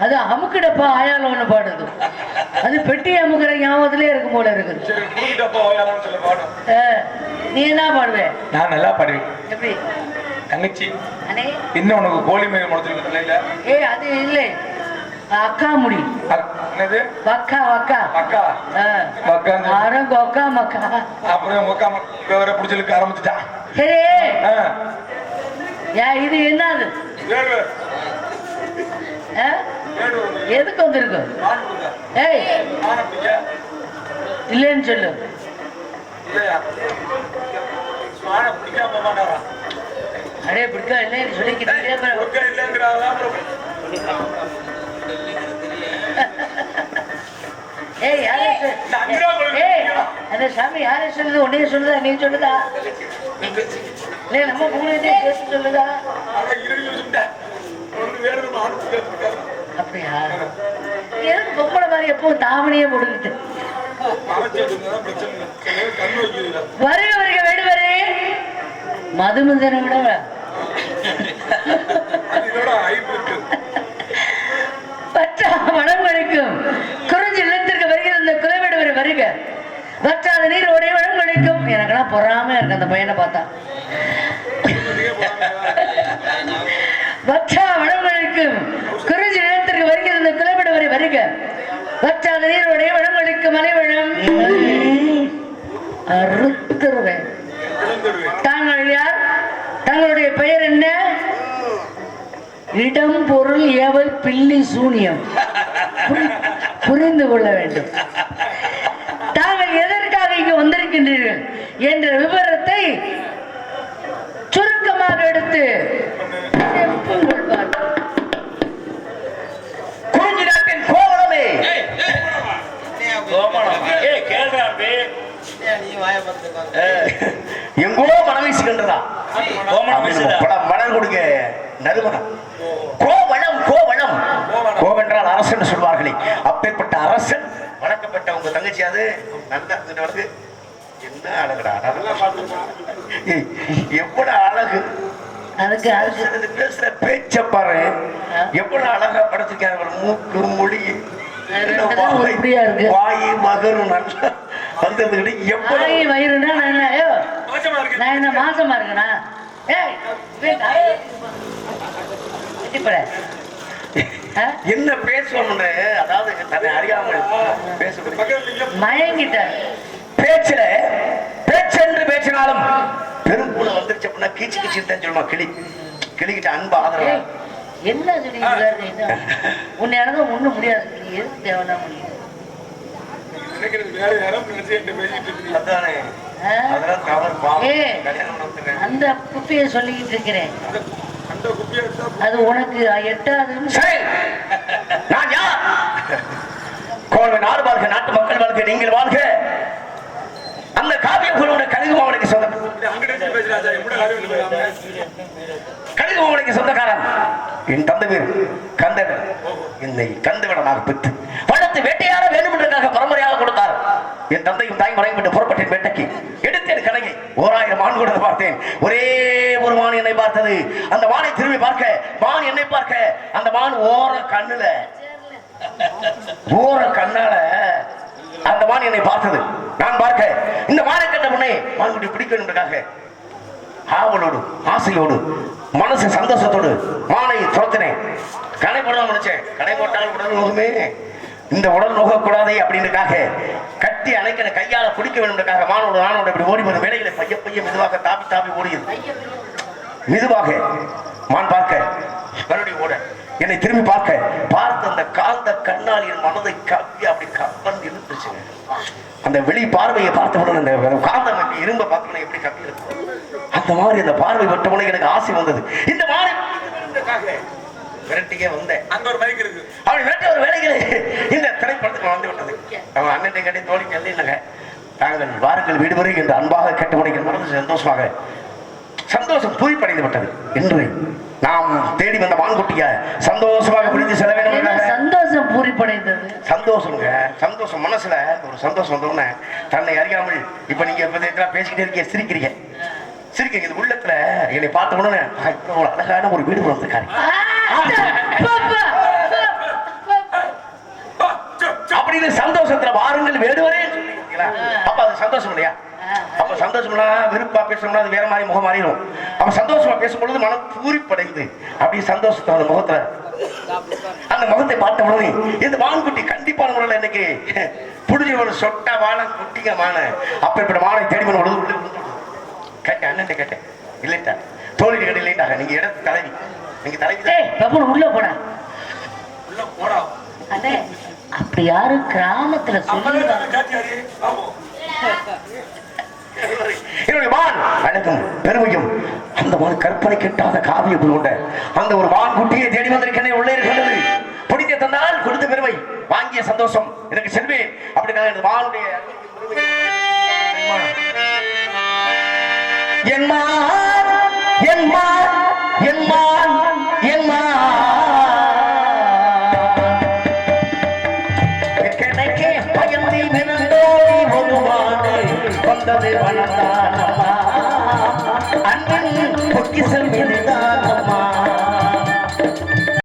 அது அமுக்கடப்பா ஆயால ஒண்ணு பாடுது. அது பெட்டி அமுக்கிற ஞாபகத்திலே இருக்கும் போல இருக்குது. சரி, கூட்டிட்டு போ, யாரும் சொல்ல பாடும். நீ என்ன பாடுவே? நான் நல்லா பாடுவேன். எப்படி தங்கச்சி அண்ணே? இன்னும் உனக்கு கோழி மீன் முளைச்சிருக்கு தலையில. அது இல்லை, அக்கா முடி. என்னது? வக்கா வக்கா அக்கா வக்காங்க. யாரும் கொக்கா மக்கா. அப்புறம் உங்க அக்கா வேற பிடிச்சலுக்கு ஆரம்பிச்சுட்டான். சரி இது என்னது? எதுக்கு வந்திருக்கு? ஏய் இல்லைன்னு சொல்லு. அடே பிடிக்கா இல்லைன்னு சொல்லிக்கிட்டே. ஏய் யாரே ஏய் அந்த சாமி யாரே சொல்லுது? உடனே சொல்லுதா நீ சொல்லுதா? இல்லை நம்ம மூணு பேசி சொல்லுதா? அப்படியா? எதுக்கு பொம்பளை மாதிரி எப்பவும் தாவணியே முடிக்கிட்டு வருக வருக வேடுவரே மதுமந்தனை விட பற்றா மனம் கிடைக்கும். குறிஞ்சி நிலத்திற்கு வருகிற அந்த குலவேடுவரை வருக. வற்றாத நீர் உடைய வளம் கிடைக்கும். எனக்கெல்லாம் பொறாம இருக்கு அந்த பையனை பார்த்தா. வற்றா வளம் கிடைக்கும். குறிஞ்சி நிலத்திற்கு வருகிற அந்த குலவேடுவரை வருக. வற்றாத நீர் உடைய வளம் கிடைக்கும். மலைவளம் அறுத்துருவேன். தாங்கள் யார்? தங்களுடைய பெயர் என்ன? இடம் பொருள் ஏவல் பில்லி சூனியம். புரிந்து கொள்ள வேண்டும். தாங்கள் எதற்காக இங்கு வந்திருக்கின்றீர்கள் என்ற விவரத்தை சுருக்கமாக எடுத்து குறிஞ்சி நாட்டின் கோவலமே. எங்கோ மனம் வீசுகின்றதா? மனம் கொடுங்க நறுமணம். கோவளம் கோவளம் கோவென்றால் அரசன் சொல்வார்களே, அப்பேற்பட்ட அரசன் வணக்கப்பட்ட உங்க தங்கச்சி. அது நல்லா வந்து என்ன அழகுடா, எவ்வளவு அழகு. அதுக்கு பேசுற பேச்ச பாரு, எவ்வளவு அழகா படுத்திருக்காங்க. மூக்கு மொழி வாய் மகரும் நல்லா வந்துருந்துகிட்டு எவ்வளவு ஆகி வயிறுனா நான் என்ன ஐயோ, நான் என்ன மாசமா இருக்கேனா? ஏய், என்ன பேசுவோம்னு, அதாவது தன்னை அறியாமல் பேசுவது மயங்கிட்டார். பேச்சுல பேச்சென்று பேசினாலும் பெரும் கூட வந்துருச்சு அப்படின்னா கீச்சு கீச்சு சொல்லுமா கிளி கிளிக்கிட்ட அன்பு ஆதரவு. ஏய், என்ன சொல்லிட்டு உன்னை எனக்கு ஒண்ணும் முடியாது. நீ எதுக்கு தேவைன்னா முடியும்? அதானே அதெல்லாம் தவறு பாவம். ஏய், கல்யாணம் நடத்துறேன். அந்த குப்பியை சொல்லிக்கிட்டு இருக்கிறேன். அது உனக்கு எட்டாதுன்னு. சரி, நான் யார்? கோவை நாடு வாழ்க, நாட்டு மக்கள் வாழ்க, நீங்கள் வாழ்க. அந்த காவிய குழுவோட கழுகு மாவனுக்கு சொந்தம். கழுகு மாவனுக்கு சொந்தக்காரன் என் தந்தை பேர் கந்தன். என்னை கந்தவிடனாக பெற்று வளர்த்து வேட்டையாட வேண்டும் என்றதாக பரம்பரையாக கொடுத்தார். என் தந்தையும் தாய் மறைவிட்டு புறப்பட்டேன் வேட்டைக்கு. எடுத்தேன் கணங்கை. 1000 மான் கொடுத்து பார்த்தேன். ஒரே ஒரு மான் என்னை பார்த்தது. அந்த மானை திரும்பி பார்க்க, மான் என்னை பார்க்க, அந்த மான் ஓர கண்ணுல ஓர கண்ணால அந்த மான் என்னை பார்த்தது. நான் பார்க்க இந்த மானை கண்ட முன்னே மான்குட்டி பிடிக்கணும் என்றதாக ஆவலோடு ஆசையோடு மனசு சந்தோஷத்தோடு மானை துரத்தினேன். கடை போடலாம் நினைச்சேன். கடை போட்டால் உடல் நோகுமே, இந்த உடல் நோகக்கூடாதே அப்படின்றக்காக கட்டி அணைக்க கையால பிடிக்க வேண்டும். மானோடு நானோடு இப்படி ஓடி வரும் வேலைகளை பைய பைய மெதுவாக தாப்பி தாப்பி ஓடியது. மெதுவாக மான் பார்க்க மறுபடியும் ஓட என்னை திரும்பி பார்த்த அந்த காந்த கண்ணால் என் மனதை கப்பி அப்படி கப்பன் இருந்துச்சு. அந்த வெளி பார்வையை பார்த்தவுடன் அந்த காந்தம் இரும்ப பார்த்தவனை எப்படி கப்பி இருக்கு, அந்த மாதிரி அந்த பார்வை விட்டவுடனே எனக்கு ஆசை வந்தது. இந்த மாதிரி விரட்டியே வந்தேன். அங்க ஒரு பைக் இருக்கு, அவன் விரட்டி ஒரு வேலைகளை இந்த திரைப்படத்துக்கு வந்து விட்டது. அவன் அண்ணன் கட்டி தோழி எழுதினாங்க, தாங்கள் வாருங்கள் வீடு வரை என்று அன்பாக கேட்டு முடிக்கிற மனது சந்தோஷமாக சந்தோஷம் பூரிப்படைந்து விட்டது. என்று நாம் தேடி வந்த மான்குட்டிய சந்தோஷமாக பிடித்து செல்ல வேண்டும். சந்தோஷம் பூரிப்படைந்தது. சந்தோஷங்க, சந்தோஷம் மனசுல ஒரு சந்தோஷம் வந்தோடனே தன்னை அறியாமல் இப்ப நீங்க பேசிக்கிட்டே இருக்கீங்க, சிரிக்கிறீங்க சிரிக்கிறீங்க. இந்த உள்ளத்துல என்னை பார்த்த உடனே ஒரு அழகான ஒரு வீடு வந்திருக்காரு அப்படின்னு சந்தோஷத்துல வாருங்கள் வேடுவரே சொல்லிருக்கீங்களா? அப்ப அது சந்தோஷம் இல்லையா? அப்ப சந்தோஷம்னா விருப்பா பேசணும்னா அது வேற மாதிரி முகம் மாறிடும். அப்ப சந்தோஷமா பேசும்பொழுது மனம் பூரிப்படைந்து அப்படி சந்தோஷத்தை அந்த முகத்துல அந்த முகத்தை பார்த்த உடனே இந்த மான்குட்டி கண்டிப்பான முறையில் இன்னைக்கு புடிஞ்ச ஒரு சொட்ட வானம் குட்டிங்க மான அப்ப இப்படி மானை தேடி பொழுது உள்ள கேட்டேன். அண்ணன் கேட்டேன், இல்லைட்டா தோழி கடை இல்லைட்டாங்க, நீங்க இடத்து தலைவி, நீங்க தலைவி உள்ள போட உள்ள போடா. அண்ணே அப்படி யாரு கிராமத்துல சொல்லி என்னுடைய மான் அழகும் பெருமையும் அந்த மாதிரி கற்பனை கெட்டாத காவிய கொண்ட அந்த ஒரு மான் குட்டியை தேடி வந்திருக்கேன். உள்ளே இருக்கிறது பிடிக்க தந்தால் கொடுத்த பெருமை வாங்கிய சந்தோஷம் எனக்கு செல்வேன். அப்படின்னா இந்த மானுடைய என் மான் என் மான் என் மான் என் மான் கிடைக்கே பயந்தி விருந்தோடி ஒருவாடு வந்தது வனதானம்மா அன்பின் பொக்கிசம் இதுதானம்மா